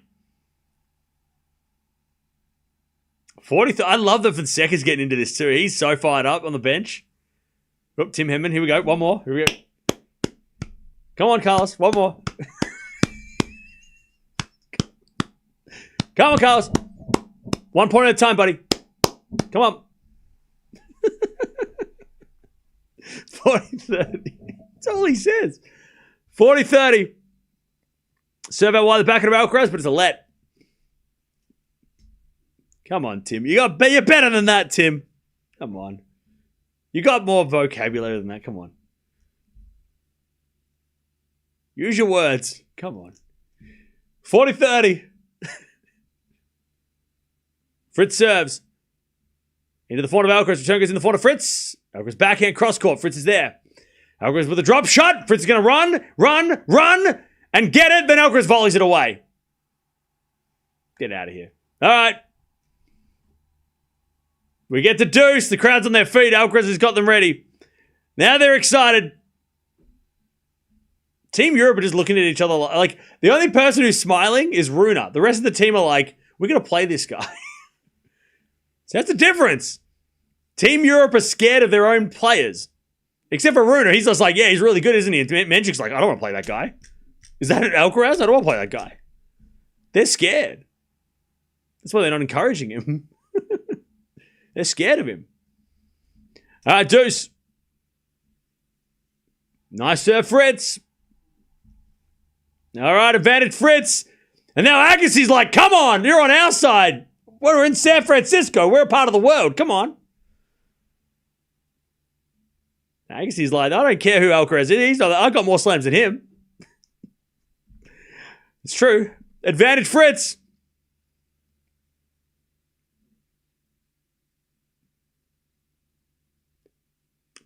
40. I love that Fonseca's getting into this too. He's so fired up on the bench. Oh, Tim Henman. Here we go. One more. Here we go. Come on, Carlos. One more. Come on, Carlos. 1 point at a time, buddy. Come on. 40-30. That's all he says. 40-30. Serve out wide the back of Alcaraz, but it's a let. Come on, Tim. You're better than that, Tim. Come on. You got more vocabulary than that. Come on. Use your words. Come on. 40-30. Fritz serves. Into the forehand of Alcaraz. Return goes in the forehand of Fritz. Alcaraz backhand cross court. Fritz is there. Alcaraz with a drop shot. Fritz is going to run, and get it. Then Alcaraz volleys it away. Get out of here. All right. We get the deuce. The crowd's on their feet. Alcaraz has got them ready. Now they're excited. Team Europe are just looking at each other like the only person who's smiling is Runa. The rest of the team are like, we're going to play this guy. So that's the difference. Team Europe are scared of their own players. Except for Runa. He's just like, yeah, he's really good, isn't he? And Menchik's like, I don't want to play that guy. Is that an Alcaraz? I don't want to play that guy. They're scared. That's why they're not encouraging him. They're scared of him. All right, deuce. Nice serve, Fritz. All right, advantage, Fritz. And now Agassi's like, come on, you're on our side. We're in San Francisco. We're a part of the world. Come on. Agassi's like, I don't care who Alcaraz is. I got more slams than him. It's true. Advantage, Fritz.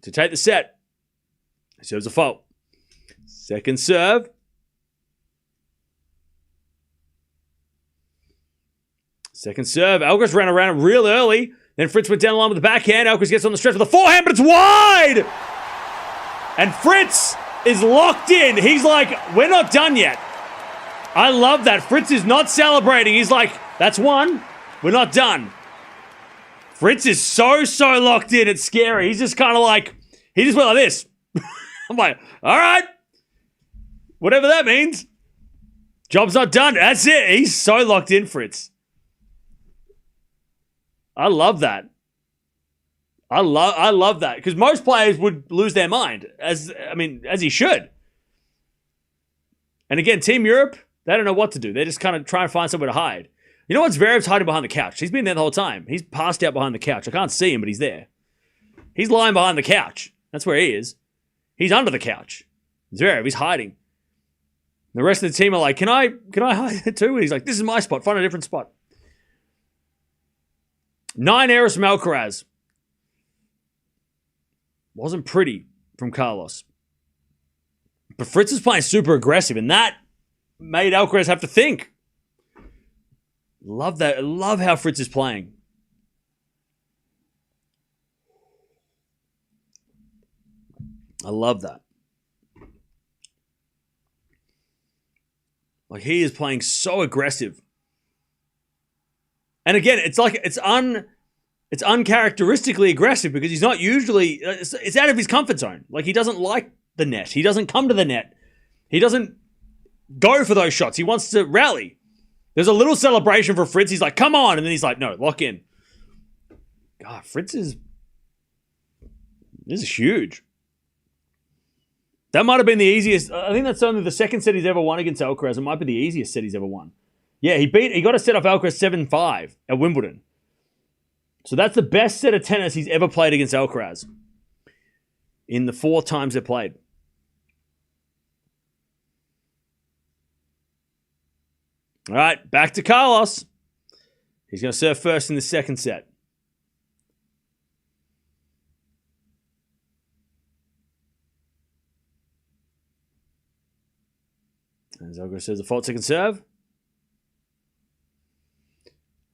To take the set. Serves a fault. Second serve. Second serve. Alcaraz ran around real early. Then Fritz went down the line with the backhand. Alcaraz gets on the stretch with the forehand, but it's wide! And Fritz is locked in. He's like, we're not done yet. I love that. Fritz is not celebrating. He's like, that's one. We're not done. Fritz is so locked in. It's scary. He's just kind of like, he just went like this. I'm like, all right. Whatever that means. Job's not done. That's it. He's so locked in, Fritz. I love that. I love that. Because most players would lose their mind. As he should. And again, Team Europe, they don't know what to do. They just kind of try and find somewhere to hide. You know what? Zverev's hiding behind the couch. He's been there the whole time. He's passed out behind the couch. I can't see him, but he's there. He's lying behind the couch. That's where he is. He's under the couch. Zverev, he's hiding. The rest of the team are like, can I hide it too? And he's like, this is my spot. Find a different spot. 9 errors from Alcaraz. Wasn't pretty from Carlos. But Fritz is playing super aggressive, and that made Alcaraz have to think. Love that. Love how Fritz is playing. I love that. Like, he is playing so aggressive. And again, it's like it's uncharacteristically aggressive because he's not usually it's out of his comfort zone. Like, he doesn't like the net. He doesn't come to the net. He doesn't go for those shots. He wants to rally. There's a little celebration for Fritz. He's like, come on. And then he's like, no, lock in. God, Fritz is... This is huge. That might have been the easiest... I think that's only the second set he's ever won against Alcaraz. It might be the easiest set he's ever won. Yeah, he got a set off Alcaraz 7-5 at Wimbledon. So that's the best set of tennis he's ever played against Alcaraz. In the 4 times they played. All right, back to Carlos. He's going to serve first in the second set. As Alcaraz says, the fault second serve.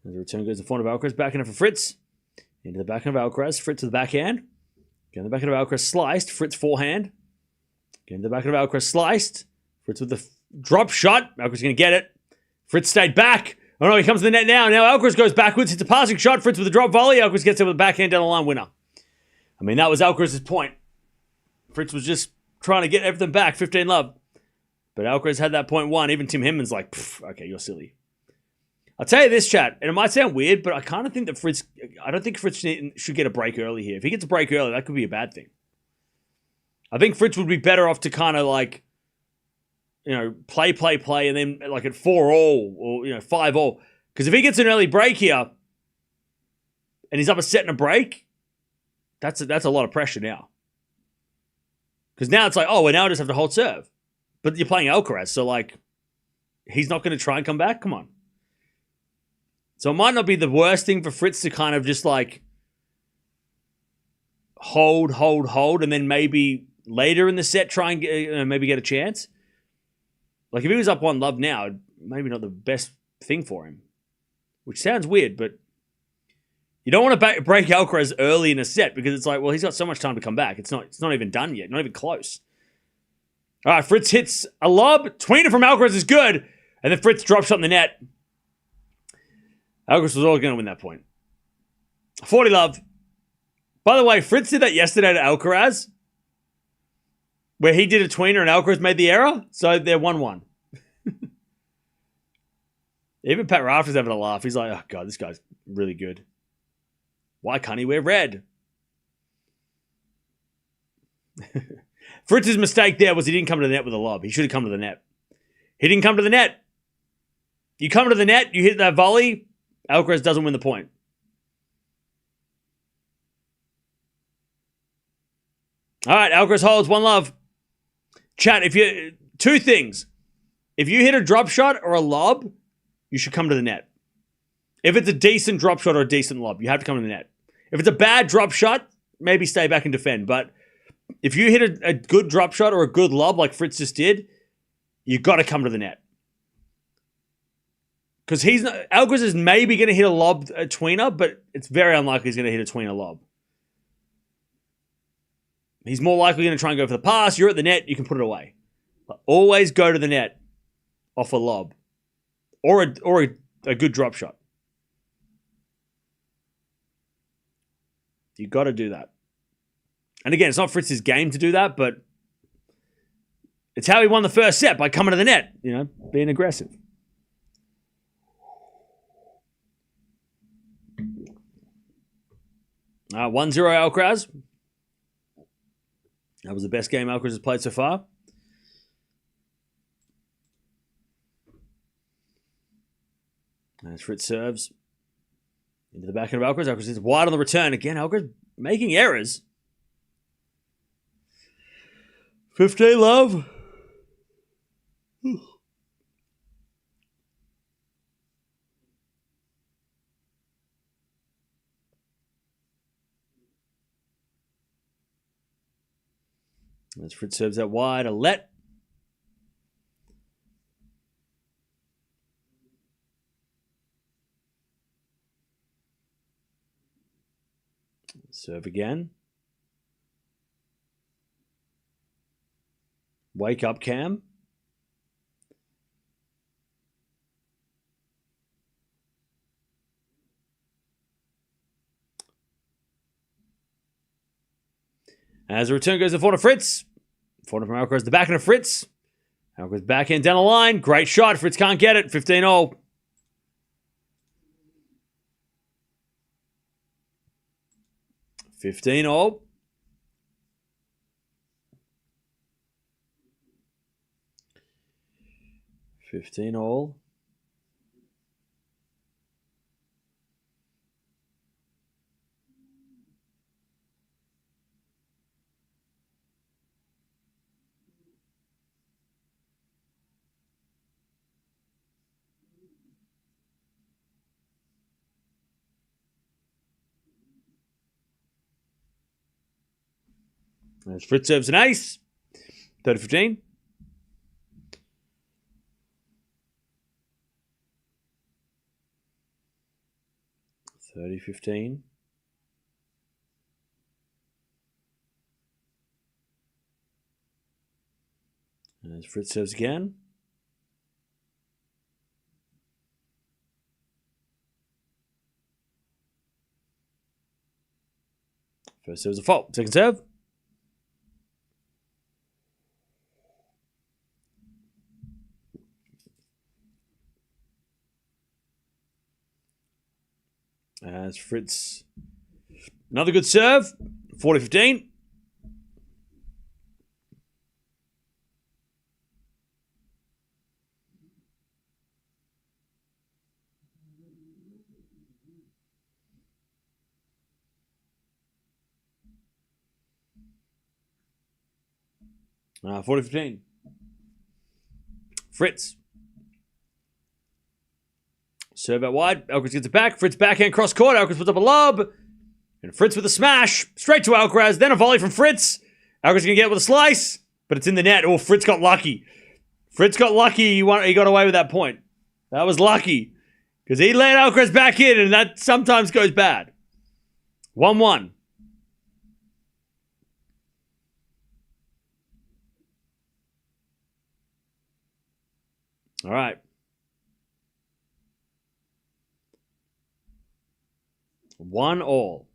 As the return goes to the front of Alcaraz, backhand it for Fritz. Into the backhand of Alcaraz, Fritz to the backhand. Again, the backhand of Alcaraz sliced, Fritz forehand. Again, the backhand of Alcaraz sliced. Fritz with the drop shot. Alcaraz going to get it. Fritz stayed back. Oh no, he comes to the net now. Now Alcaraz goes backwards. It's a passing shot. Fritz with a drop volley. Alcaraz gets it with a backhand down the line winner. I mean, that was Alcaraz's point. Fritz was just trying to get everything back, 15 love. But Alcaraz had that point won. Even Tim Henman's like, okay, you're silly. I'll tell you this, chat, and it might sound weird, but I kind of think that I don't think Fritz should get a break early here. If he gets a break early, that could be a bad thing. I think Fritz would be better off to kind of like, play, and then like at 4-all or, 5-all. Because if he gets an early break here and he's up a set and a break, that's a lot of pressure now. Because now it's like, oh, well, now I just have to hold serve. But you're playing Alcaraz, so like, he's not going to try and come back? Come on. So it might not be the worst thing for Fritz to kind of just like hold, and then maybe later in the set try and get, maybe get a chance. Like if he was up 1 love now, maybe not the best thing for him. which sounds weird, but you don't want to break Alcaraz early in a set because it's like, well, he's got so much time to come back. It's not even done yet, not even close. All right, Fritz hits a lob. Tweener from Alcaraz is good, and then Fritz drops shot in the net. Alcaraz was always going to win that point. 40 love. By the way, Fritz did that yesterday to Alcaraz, where he did a tweener and Alcaraz made the error, so they're 1-1. Even Pat Rafter's having a laugh. He's like, oh, God, this guy's really good. Why can't he wear red? Fritz's mistake there was he didn't come to the net with a lob. He should have come to the net. He didn't come to the net. You come to the net, you hit that volley, Alcaraz doesn't win the point. All right, Alcaraz holds 1 love. Chat, two things. If you hit a drop shot or a lob, you should come to the net. If it's a decent drop shot or a decent lob, you have to come to the net. If it's a bad drop shot, maybe stay back and defend. But if you hit a good drop shot or a good lob like Fritz just did, you got to come to the net. Because Alcaraz is maybe going to hit a tweener, but it's very unlikely he's going to hit a tweener lob. He's more likely going to try and go for the pass. You're at the net, you can put it away. But always go to the net off a lob. Or a good drop shot. You got to do that. And again, it's not Fritz's game to do that, but it's how he won the first set, by coming to the net, being aggressive. All right, 1-0 Alcaraz. That was the best game Alcaraz has played so far. As Fritz serves into the backhand of Alcaraz. Alcaraz is wide on the return. Again, Alcaraz making errors. 15 love. As Fritz serves that wide, a let. Serve again. Wake up, Cam. As the return goes to forehand of Fritz. Forehand from Alcaraz, the backhand of Fritz. Alcaraz backhand down the line. Great shot. Fritz can't get it. 15-all. $15-all. $15-all. As Fritz serves an ace. 30-15. As Fritz serves again. First serve is a fault. Second serve. As Fritz, another good serve, 40-15. Uh, 40-15. Fritz. Serve out wide. Alcaraz gets it back. Fritz backhand cross court. Alcaraz puts up a lob. And Fritz with a smash. Straight to Alcaraz. Then a volley from Fritz. Alcaraz going to get it with a slice. But it's in the net. Oh, Fritz got lucky. Fritz got lucky. He got away with that point. That was lucky. Because he let Alcaraz back in, and that sometimes goes bad. 1-1. All right. 1-1.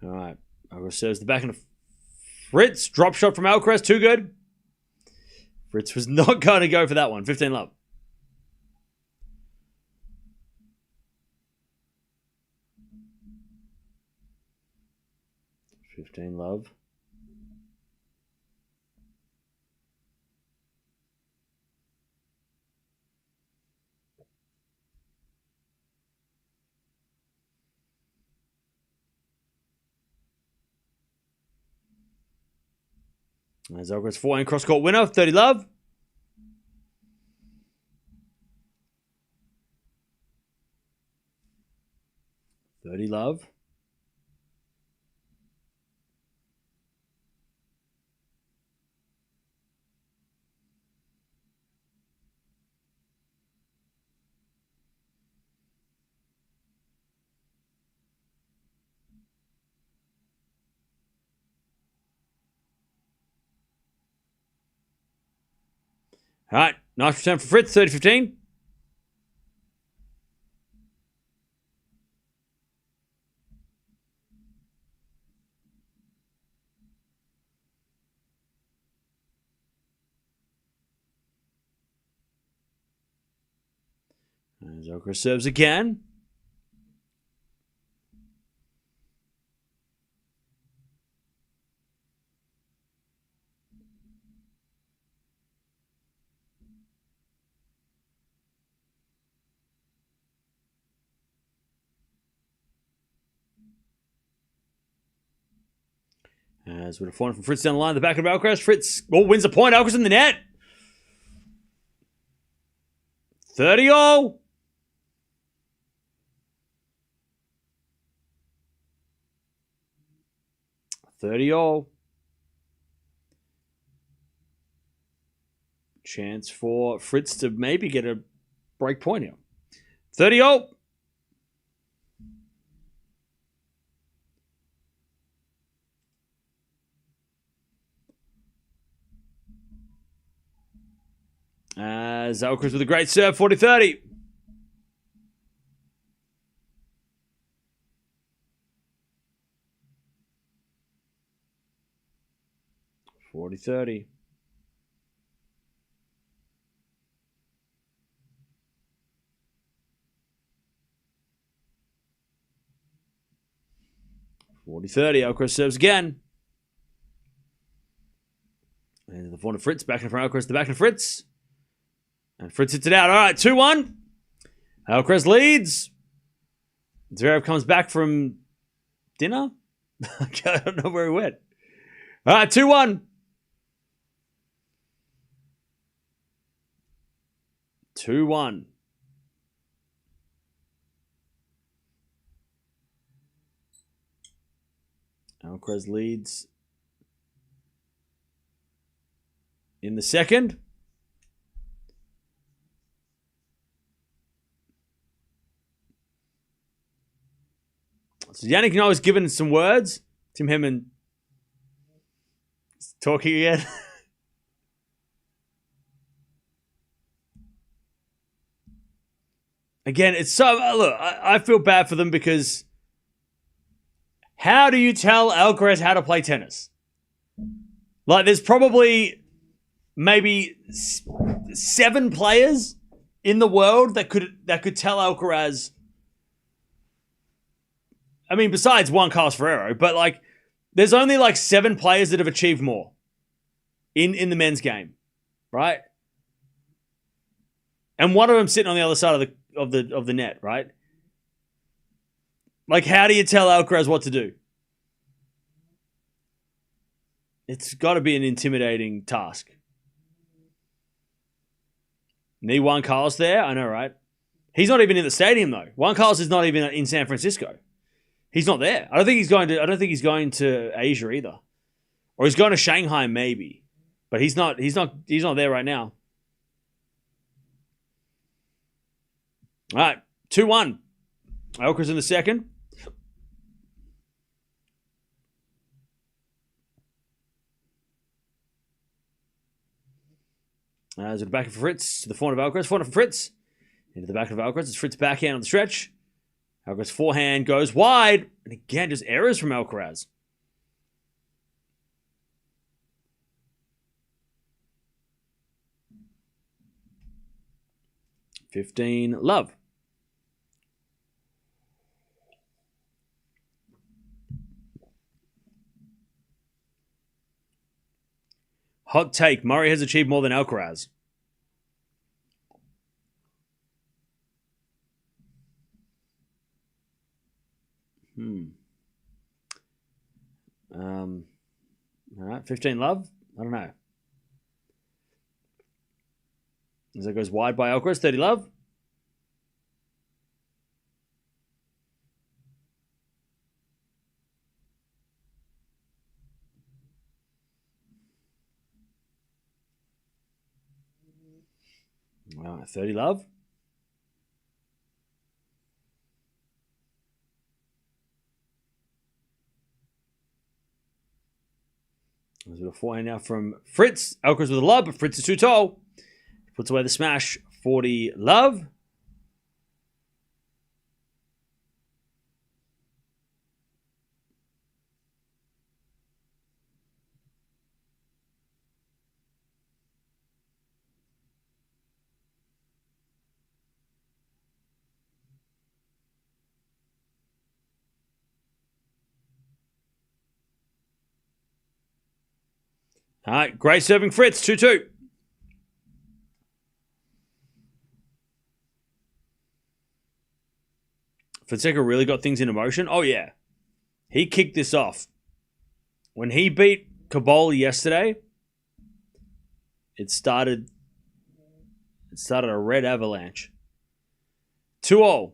All right. Alcaraz serves the back end of Fritz. Drop shot from Alcaraz. Too good. Fritz was not going to go for that one. 15 love. Love. As Alcaraz 4 cross-court winner. 30 love. All right. Nice return for Fritz. 30-15. As Alcaraz serves again. As with a forehand from Fritz down the line, the back of Alcaraz. Fritz wins a point. Alcaraz in the net. 30-all. Chance for Fritz to maybe get a break point here. 30-all. As Alcaraz with a great serve, 40-30. Alcaraz serves again. And the forehand of Fritz, back in front of Alcaraz, the back of Fritz. And Fritz hits it out. All right, 2-1. Alcaraz leads. Zverev comes back from dinner. I don't know where he went. All right, 2-1. 2-1. Alcaraz leads in the second. So Jannik Sinner was given some words. Tim Henman talking again. Again, it's so... Look, I feel bad for them because how do you tell Alcaraz how to play tennis? Like, there's probably maybe 7 players in the world that could tell Alcaraz... I mean, besides Juan Carlos Ferrero, but like, there's only like 7 players that have achieved more in the men's game, right? And one of them sitting on the other side of the net, right? Like, how do you tell Alcaraz what to do? It's got to be an intimidating task. Need Juan Carlos there? I know, right? He's not even in the stadium though. Juan Carlos is not even in San Francisco. He's not there. I don't think he's going to Asia either. Or he's going to Shanghai maybe. But he's not there right now. All right, 2-1. Alcaraz in the second. To the back of Fritz, to the forehand of Alcaraz. Forehand of Fritz. Into the back of Alcaraz. It's Fritz backhand on the stretch. Alcaraz forehand goes wide. And again, just errors from Alcaraz. 15, love. Hot take. Murray has achieved more than Alcaraz. All right, 15 love. I don't know. As it goes wide by Alcaraz, 30 love. All right, 30 love. There's a forehand now from Fritz. Alcaraz with a love, but Fritz is too tall. Puts away the smash. 40 love. All right, great serving Fritz, 2-2. Fonseca really got things into motion. Oh, yeah. He kicked this off. When he beat Cabral yesterday, it started a red avalanche. 2-0.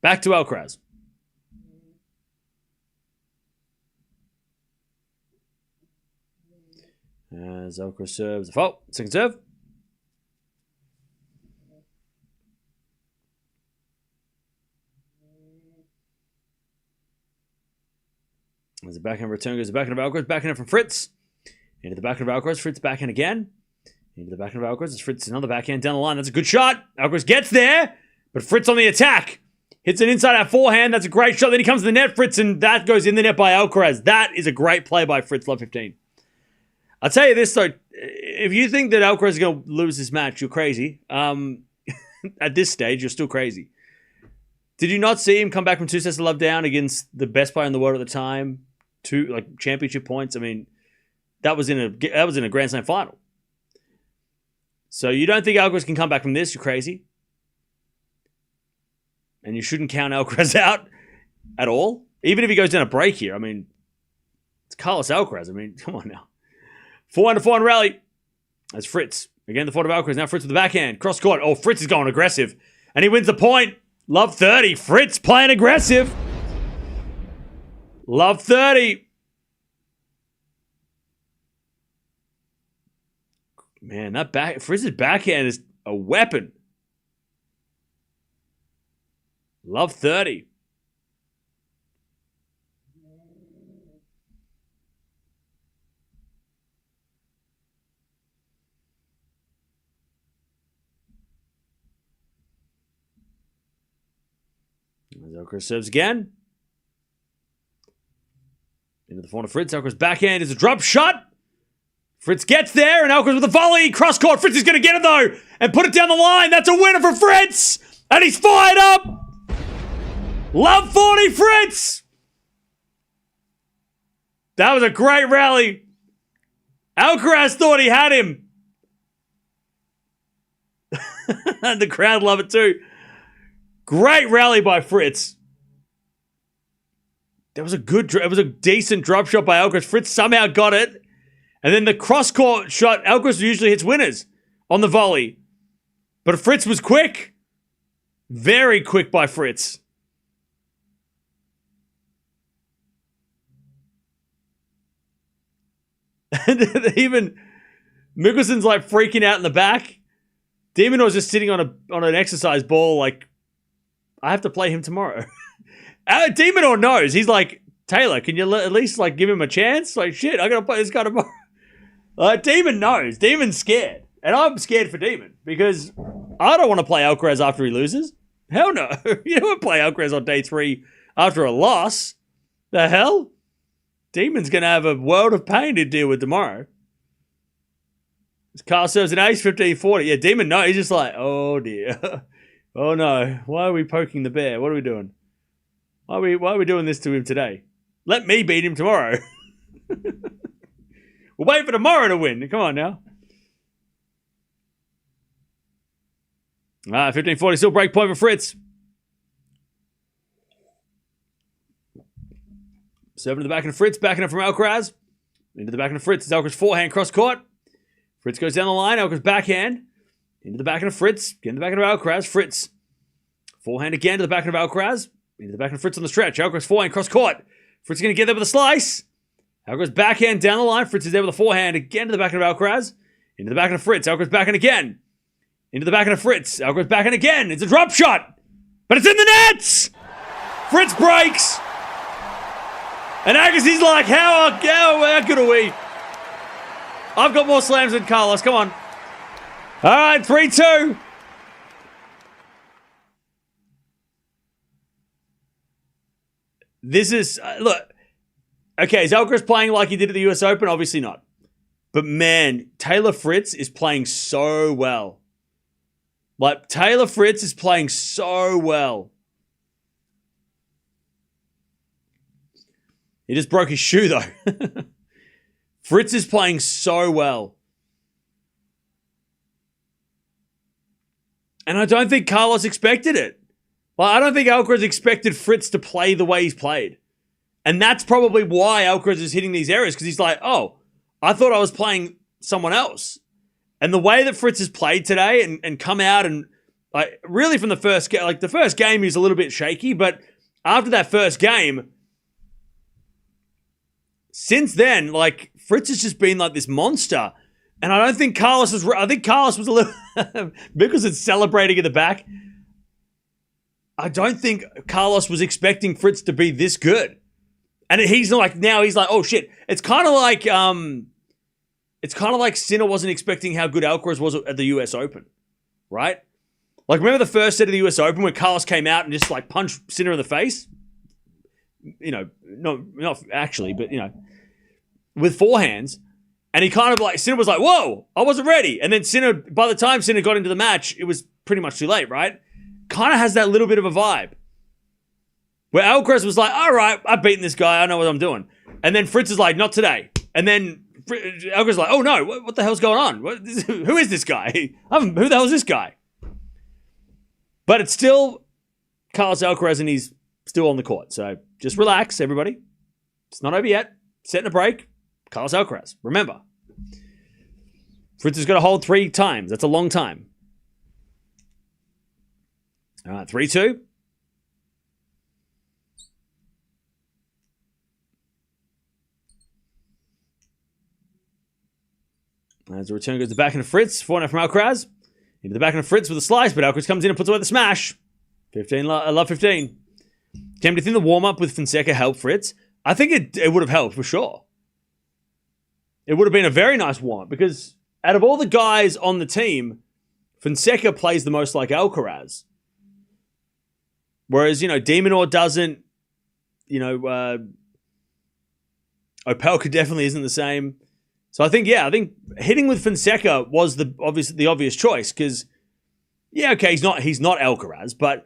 Back to Alcaraz. As Alcaraz serves a fault. Second serve. As the backhand return goes the backhand of Alcaraz. Backhand from Fritz. Into the backhand of Alcaraz. Fritz backhand again. Into the backhand of Alcaraz. It's Fritz another backhand down the line. That's a good shot. Alcaraz gets there. But Fritz on the attack. Hits an inside out forehand. That's a great shot. Then he comes to the net, Fritz, and that goes in the net by Alcaraz. That is a great play by Fritz, love 15. I'll tell you this, though. If you think that Alcaraz is going to lose this match, you're crazy. At this stage, you're still crazy. Did you not see him come back from 2 sets of love down against the best player in the world at the time? Championship points. I mean, that was in a Grand Slam final. So you don't think Alcaraz can come back from this? You're crazy. And you shouldn't count Alcaraz out at all. Even if he goes down a break here. I mean, it's Carlos Alcaraz. I mean, come on now. 4-4 rally. That's Fritz. Again, the forward of Alcaraz. Now Fritz with the backhand. Cross court. Oh, Fritz is going aggressive. And he wins the point. Love 30. Fritz playing aggressive. Love 30. Man, Fritz's backhand is a weapon. Love 30. Alcaraz serves again. Into the forehand of Fritz. Alcaraz backhand is a drop shot. Fritz gets there, and Alcaraz with a volley. Cross court. Fritz is going to get it, though, and put it down the line. That's a winner for Fritz. And he's fired up. Love 40, Fritz. That was a great rally. Alcaraz thought he had him. And the crowd love it too. Great rally by Fritz. It was a decent drop shot by Alcaraz. Fritz somehow got it. And then the cross-court shot, Alcaraz usually hits winners on the volley. But Fritz was quick. Very quick by Fritz. And even Mikkelsen's like freaking out in the back. De Minaur's just sitting on an exercise ball like, I have to play him tomorrow. De Minaur knows. He's like, Taylor, can you at least like give him a chance? Like, shit, I got to play this guy tomorrow. Demon knows. Demon's scared. And I'm scared for Demon because I don't want to play Alcaraz after he loses. Hell no. You don't want to play Alcaraz on day 3 after a loss. The hell? Demon's going to have a world of pain to deal with tomorrow. Carl serves an ace, 15-40. Yeah, Demon, no. He's just like, oh dear. Oh no. Why are we poking the bear? What are we doing? Why are we doing this to him today? Let me beat him tomorrow. We'll wait for tomorrow to win. Come on now. 15-40, still break point for Fritz. Serving to the back of Fritz, backing up from Alcaraz. Into the back of Fritz. It's Alcaraz forehand cross court. Fritz goes down the line. Alcaraz backhand. Into the back of Fritz. Getting the back of Alcaraz. Fritz. Forehand again to the back of Alcaraz. Into the back of Fritz on the stretch. Alcaraz forehand cross court. Fritz is going to get there with a slice. Alcaraz backhand down the line. Fritz is there with a forehand again to the back of Alcaraz. Into the back of Fritz. Alcaraz backhand again. Into the back of Fritz. Alcaraz backhand again. It's a drop shot. But it's in the nets. Fritz breaks. And Agassi's like, how good are we? I've got more slams than Carlos. Come on. All right, 3-2. This is, look. Okay, is Alcaraz playing like he did at the US Open? Obviously not. But man, Taylor Fritz is playing so well. Like, Taylor Fritz is playing so well. He just broke his shoe, though. Fritz is playing so well. And I don't think Carlos expected it. Well, I don't think Alcaraz expected Fritz to play the way he's played. And that's probably why Alcaraz is hitting these errors, because he's like, oh, I thought I was playing someone else. And the way that Fritz has played today and come out and like really from the first game, like the first game he was a little bit shaky, but after that first game, since then, like Fritz has just been like this monster. And I don't think Carlos was, I think Carlos was a little, because it's celebrating in the back. I don't think Carlos was expecting Fritz to be this good. And he's like, now he's like, oh shit. It's kind of like Sinner wasn't expecting how good Alcaraz was at the US Open, right? Like remember the first set of the US Open when Carlos came out and just like punched Sinner in the face? You know, not actually, but you know, with forehands. And he kind of like, Sinner was like, whoa, I wasn't ready. And then Sinner, by the time Sinner got into the match, it was pretty much too late, right? Kind of has that little bit of a vibe. Where Alcaraz was like, all right, I've beaten this guy. I know what I'm doing. And then Fritz is like, not today. And then Alcaraz is like, oh no, what the hell's going on? Who is this guy? Who the hell is this guy? But it's still Carlos Alcaraz and he's still on the court. So just relax, everybody. It's not over yet. Setting a break. Carlos Alcaraz. Remember, Fritz has got to hold 3 times. That's a long time. All right, 3-2. As the return goes to the back end of Fritz. 4-0 from Alcaraz. Into the back end of Fritz with a slice, but Alcaraz comes in and puts away the smash. 15, I love 15. Cam, do you think the warm-up with Fonseca helped Fritz? I think it would have helped for sure. It would have been a very nice warm-up because out of all the guys on the team, Fonseca plays the most like Alcaraz. Whereas, you know, De Minaur doesn't, you know, Opelka definitely isn't the same. So I think hitting with Fonseca was the obvious choice because, yeah, okay, he's not Alcaraz, but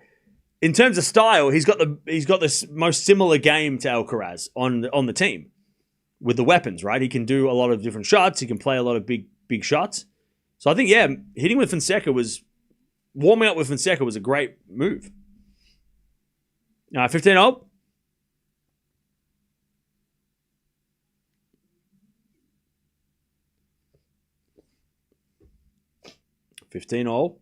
in terms of style, he's got the most similar game to Alcaraz on the team with the weapons, right? He can do a lot of different shots. He can play a lot of big shots. So I think, yeah, warming up with Fonseca was a great move. 15-0. 15-all.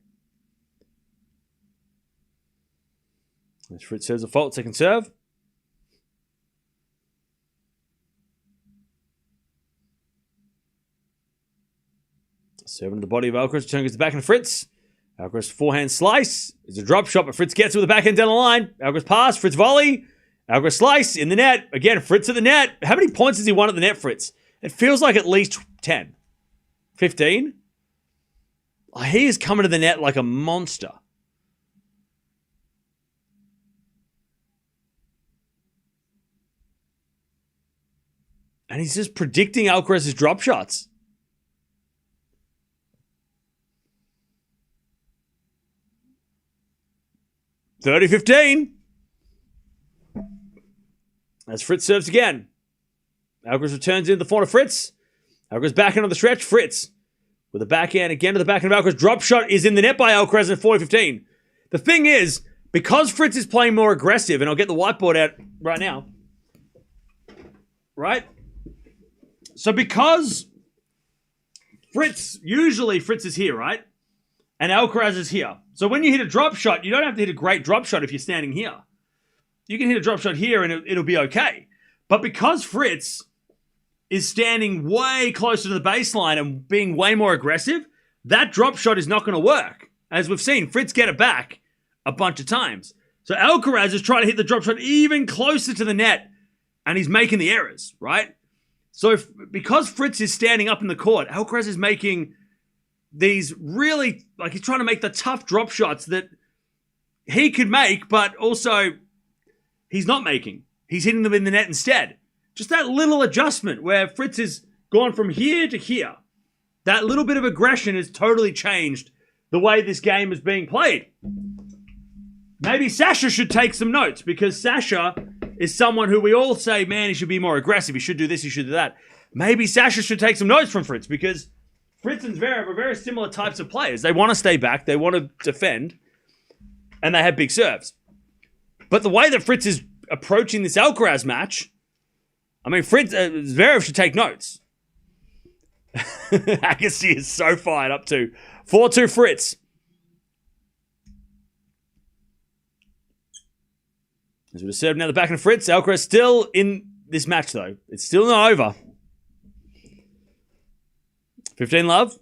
As Fritz serves a fault, second serve. Serving to the body of Alcaraz. Turn gets the backhand of Fritz. Alcaraz forehand slice. It's a drop shot, but Fritz gets with the backhand down the line. Alcaraz pass. Fritz volley. Alcaraz slice in the net. Again, Fritz at the net. How many points has he won at the net, Fritz? It feels like at least 10. 15? Oh, he is coming to the net like a monster. And he's just predicting Alcaraz's drop shots. (30-15). As Fritz serves again. Alcaraz returns in the forehand of Fritz. Alcaraz backhand on the stretch. Fritz with a backhand again to the backhand of Alcaraz. Drop shot is in the net by Alcaraz at 40-15. The thing is, because Fritz is playing more aggressive, and I'll get the whiteboard out right now. Right? So because usually Fritz is here, right? And Alcaraz is here. So when you hit a drop shot, you don't have to hit a great drop shot if you're standing here. You can hit a drop shot here and it'll be okay. But because Fritz is standing way closer to the baseline and being way more aggressive, that drop shot is not going to work. As we've seen, Fritz get it back a bunch of times. So Alcaraz is trying to hit the drop shot even closer to the net, and he's making the errors, right? So because Fritz is standing up in the court, Alcaraz is making these really, like he's trying to make the tough drop shots that he could make, but also he's not making. He's hitting them in the net instead. Just that little adjustment where Fritz has gone from here to here. That little bit of aggression has totally changed the way this game is being played. Maybe Sasha should take some notes, because Sasha is someone who we all say, man, he should be more aggressive. He should do this, he should do that. Maybe Sasha should take some notes from Fritz, because Fritz and Zverev are very similar types of players. They want to stay back, they want to defend, and they have big serves. But the way that Fritz is approaching this Alcaraz match, I mean, Zverev should take notes. Agassi is so fired up too. 4-2 Fritz. As we serve now the back of Fritz. Alcaraz still in this match though. It's still not over. 15 love.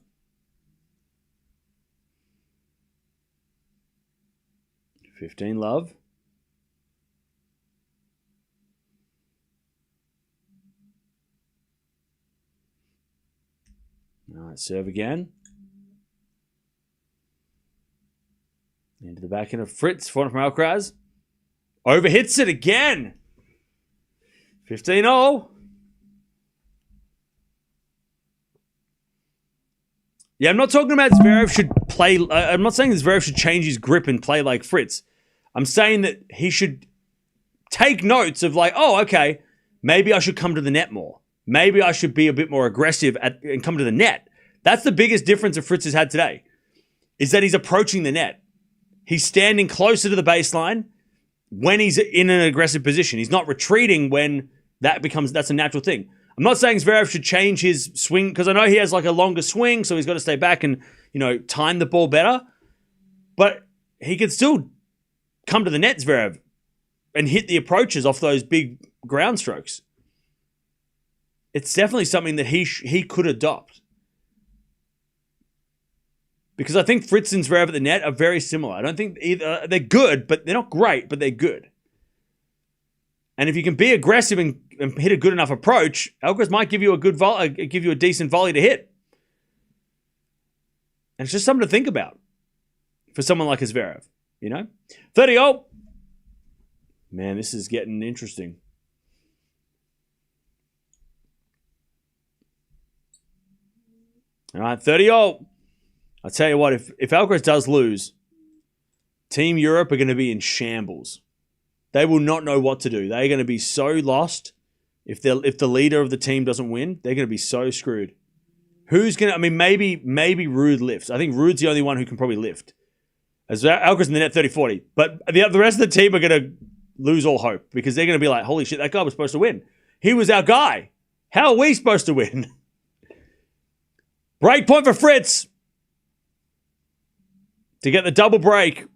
All right, serve again. Into the backhand of Fritz, forehand from Alcaraz. Overhits it again. 15-all. Yeah, I'm not talking about Zverev should play. I'm not saying Zverev should change his grip and play like Fritz. I'm saying that he should take notes of like, oh, okay, maybe I should come to the net more. Maybe I should be a bit more aggressive and come to the net. That's the biggest difference that Fritz has had today, is that he's approaching the net. He's standing closer to the baseline when he's in an aggressive position. He's not retreating when that's a natural thing. I'm not saying Zverev should change his swing, because I know he has like a longer swing, so he's got to stay back and, time the ball better. But he can still come to the net, Zverev, and hit the approaches off those big ground strokes. It's definitely something that he could adopt. Because I think Fritz and Zverev at the net are very similar. I don't think either they're good, but they're not great, but they're good. And if you can be aggressive and hit a good enough approach, Alcaraz might give you a decent volley to hit. And it's just something to think about for someone like Zverev, 30-all. Man, this is getting interesting. All right, 30-all. I'll tell you what, if Alcaraz does lose, Team Europe are going to be in shambles. They will not know what to do. They're going to be so lost. If the leader of the team doesn't win, they're going to be so screwed. Who's going to... I mean, maybe Ruud lifts. I think Ruud's the only one who can probably lift. As Alcaraz in the net 30-40. But the rest of the team are going to lose all hope, because they're going to be like, holy shit, that guy was supposed to win. He was our guy. How are we supposed to win? Break point for Fritz. to get the double break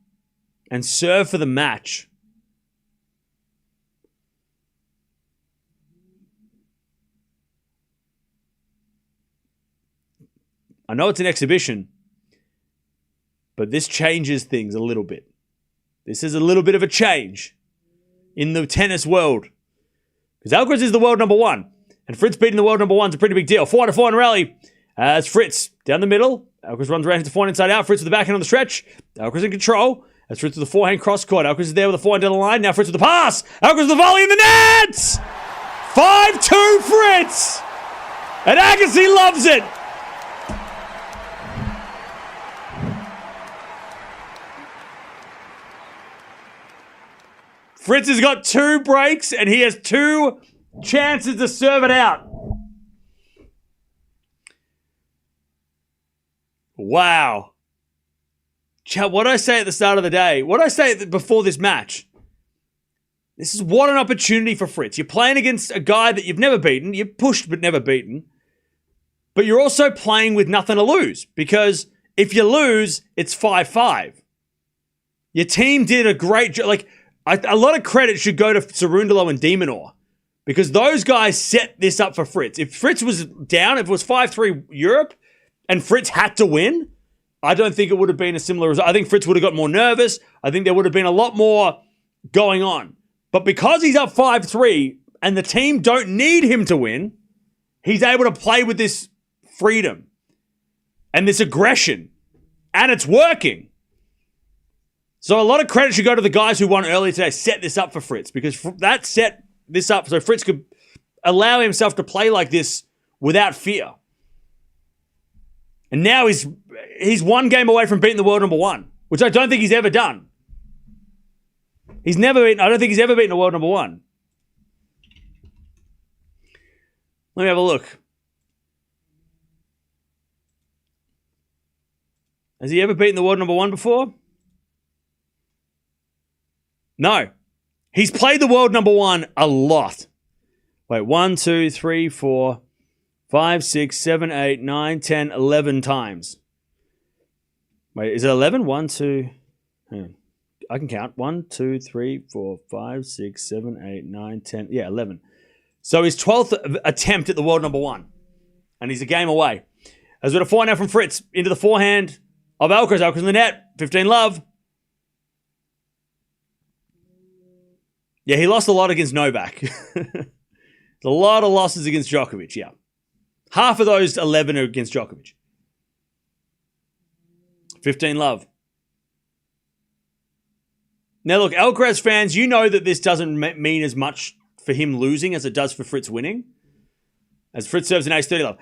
and serve for the match. I know it's an exhibition, but this changes things a little bit. This is a little bit of a change in the tennis world. Because Alcaraz is the world number one. And Fritz beating the world number one is a pretty big deal. 4-4 rally. As Fritz down the middle. Alcaraz runs around to the forehand inside out. Fritz with the backhand on the stretch. Alcaraz in control. As Fritz with the forehand cross court. Alcaraz is there with the forehand down the line. Now Fritz with the pass. Alcaraz with the volley in the nets! 5-2 Fritz! And Agassi loves it! Fritz has got 2 breaks and he has 2 chances to serve it out. Wow. What did I say at the start of the day? What did I say before this match? This is what an opportunity for Fritz. You're playing against a guy that you've never beaten. You've pushed but never beaten. But you're also playing with nothing to lose. Because if you lose, it's 5-5. Your team did a great job. A lot of credit should go to Cerundolo and Demonor because those guys set this up for Fritz. If Fritz was down, if it was 5-3 Europe and Fritz had to win, I don't think it would have been a similar result. I think Fritz would have got more nervous. I think there would have been a lot more going on. But because he's up 5-3 and the team don't need him to win, he's able to play with this freedom and this aggression. And it's working. So a lot of credit should go to the guys who won earlier today, set this up for Fritz, because that set this up so Fritz could allow himself to play like this without fear. And now he's 1 game away from beating the world number one, which I don't think he's ever done. I don't think he's ever beaten the world number one. Let me have a look. Has he ever beaten the world number one before? No. He's played the world number one a lot. Wait, 1, 2, 3, 4, 5, 6, 7, 8, 9, 10, 11 times. Wait, is it 11? 1, 2, hang on. I can count. 1, 2, 3, 4, 5, 6, 7, 8, 9, 10. Yeah, 11. So his 12th attempt at the world number one. And he's a game away. As with a forehand now from Fritz into the forehand of Alcaraz. Alcaraz in the net. 15-love. Yeah, he lost a lot against Novak. A lot of losses against Djokovic, yeah. Half of those 11 are against Djokovic. 15-love. Now look, Alcaraz fans, you know that this doesn't mean as much for him losing as it does for Fritz winning. As Fritz serves an ace 30-love.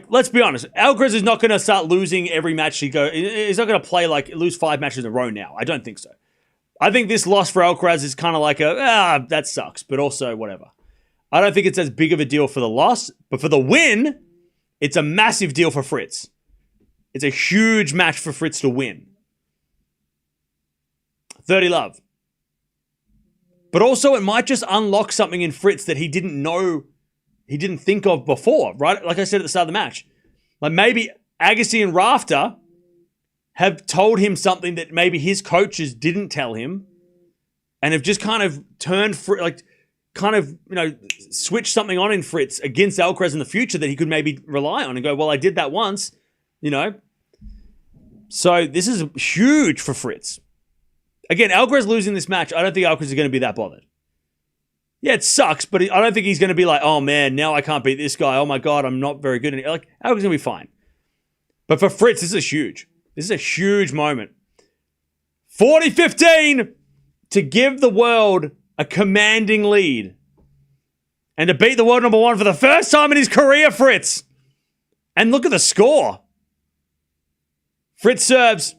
Let's be honest. Alcaraz is not going to start losing every match he goes. He's not going to play lose 5 matches in a row now. I don't think so. I think this loss for Alcaraz is kind of like that sucks, but also whatever. I don't think it's as big of a deal for the loss, but for the win, it's a massive deal for Fritz. It's a huge match for Fritz to win. 30-love. But also it might just unlock something in Fritz that he didn't think of before, right? Like I said at the start of the match. Like maybe Agassi and Rafter have told him something that maybe his coaches didn't tell him and have just kind of switched something on in Fritz against Alcaraz in the future that he could maybe rely on and go, well, I did that once, So this is huge for Fritz. Again, Alcaraz losing this match, I don't think Alcaraz is going to be that bothered. Yeah, it sucks, but I don't think he's going to be like, oh man, now I can't beat this guy. Oh my God, I'm not very good. Alcaraz is going to be fine. But for Fritz, this is huge. This is a huge moment. 40-15 to give the world a commanding lead. And to beat the world number one for the first time in his career, Fritz. And look at the score. Fritz serves.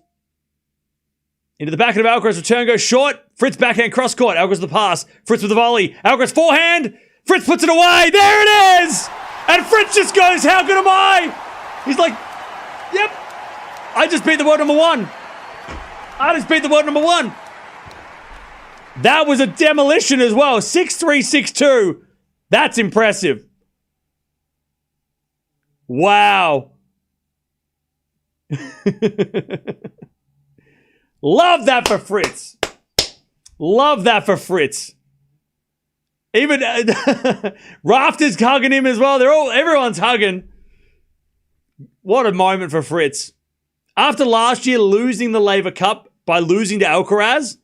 Into the backhand of Alcaraz. Return goes short. Fritz backhand cross court. Alcaraz with the pass. Fritz with the volley. Alcaraz forehand. Fritz puts it away. There it is. And Fritz just goes, how good am I? He's like, yep. I just beat the world number one. I just beat the world number one. That was a demolition as well. 6-3, 6-2. That's impressive. Wow. Love that for Fritz. Love that for Fritz. Even Rafters hugging him as well. Everyone's hugging. What a moment for Fritz. After last year losing the Laver Cup by losing to Alcaraz,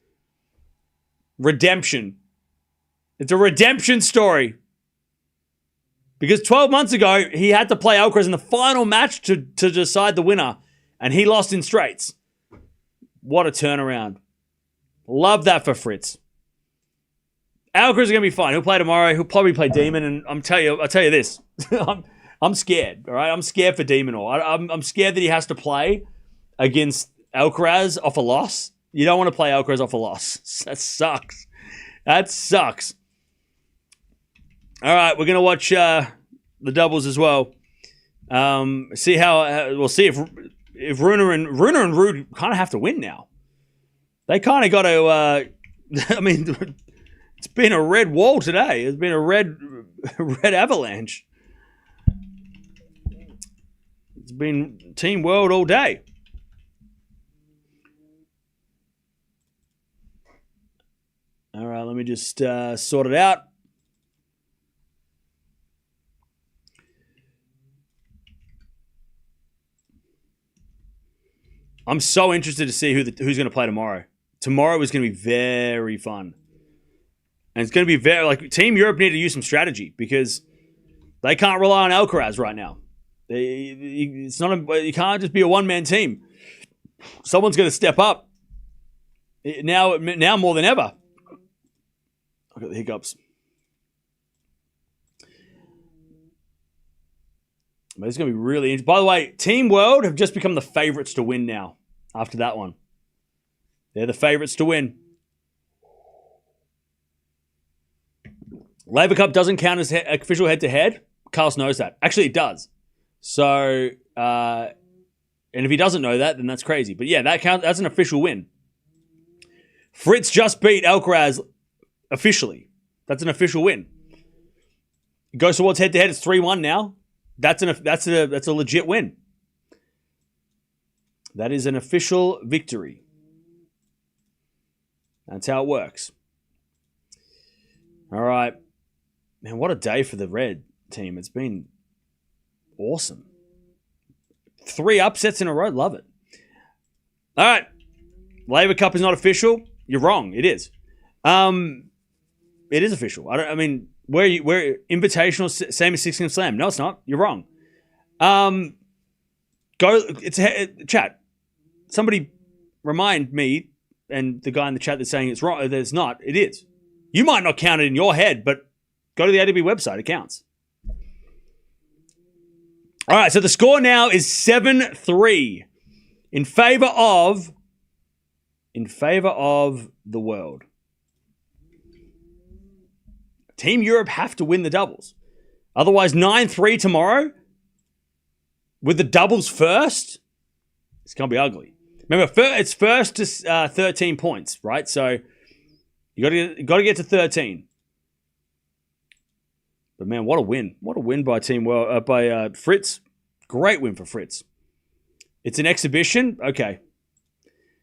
redemption. It's a redemption story. Because 12 months ago, he had to play Alcaraz in the final match to decide the winner, and he lost in straights. What a turnaround. Love that for Fritz. Alcaraz is going to be fine. He'll play tomorrow. He'll probably play Demon, and I'll tell you this. I'm scared, all right? I'm scared for Demon. I'm scared that he has to play against Alcaraz off a loss. You don't want to play Alcaraz off a loss. That sucks. That sucks. All right, we're going to watch the doubles as well. See how we'll see if Rune and Ruud kind of have to win now. They kind of got to. I mean, it's been a red wall today. It's been a red avalanche. It's been Team World all day. All right, let me just sort it out. I'm so interested to see who's going to play tomorrow. Tomorrow is going to be very fun. And it's going to be Team Europe need to use some strategy because they can't rely on Alcaraz right now. You can't just be a one-man team. Someone's going to step up. Now more than ever. I've got the hiccups. But it's going to be really interesting. By the way, Team World have just become the favorites to win now after that one. They're the favorites to win. Laver Cup doesn't count as official head-to-head. Carlos knows that. Actually, it does. So, and if he doesn't know that, then that's crazy. But yeah, that's an official win. Fritz just beat Alcaraz officially. That's an official win. It goes towards head-to-head. It's 3-1 now. That's a legit win. That is an official victory. That's how it works. All right. Man, what a day for the red team. It's been awesome. 3 upsets in a row. Love it. All right. Laver Cup is not official. You're wrong. It is. It is official. Where invitational, same as 16 Slam. No, it's not. You're wrong. Chat. Somebody remind me and the guy in the chat that's saying it's wrong. That it's not. It is. You might not count it in your head, but go to the ATP website. It counts. All right. So the score now is 7-3 in favor of the world. Team Europe have to win the doubles. Otherwise, 9-3 tomorrow with the doubles first, it's going to be ugly. Remember, it's first to 13 points, right? So you got to get to 13. But man, what a win! What a win by by Fritz. Great win for Fritz. It's an exhibition. Okay.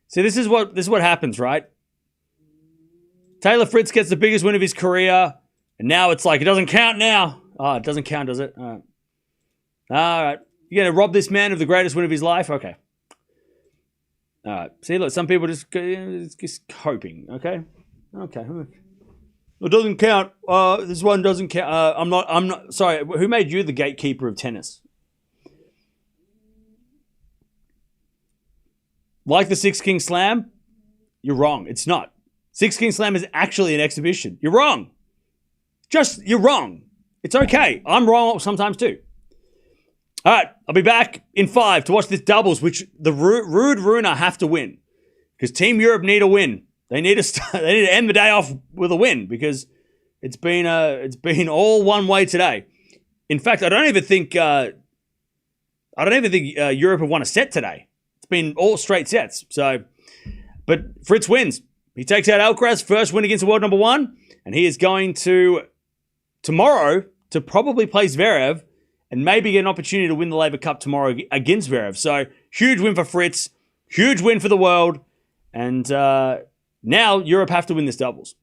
See, this is what happens, right? Taylor Fritz gets the biggest win of his career. And now it's like, it doesn't count now. Oh, it doesn't count, does it? All right. All right. You're going to rob this man of the greatest win of his life? Okay. All right. See, look, some people just hoping, okay? Okay. It doesn't count. This one doesn't count. I'm not, sorry. Who made you the gatekeeper of tennis? Like the Six King Slam? You're wrong. It's not. Six King Slam is actually an exhibition. You're wrong. You're wrong. It's okay. I'm wrong sometimes too. All right, I'll be back in 5 to watch this doubles, which the Ruud Rune have to win because Team Europe need a win. They need to end the day off with a win because it's been all one way today. In fact, I don't even think Europe have won a set today. It's been all straight sets. So, but Fritz wins. He takes out Alcaraz, first win against the world number 1, and he is going to tomorrow to probably play Zverev and maybe get an opportunity to win the Laver Cup tomorrow against Zverev. So, huge win for Fritz. Huge win for the world. And now Europe have to win this doubles.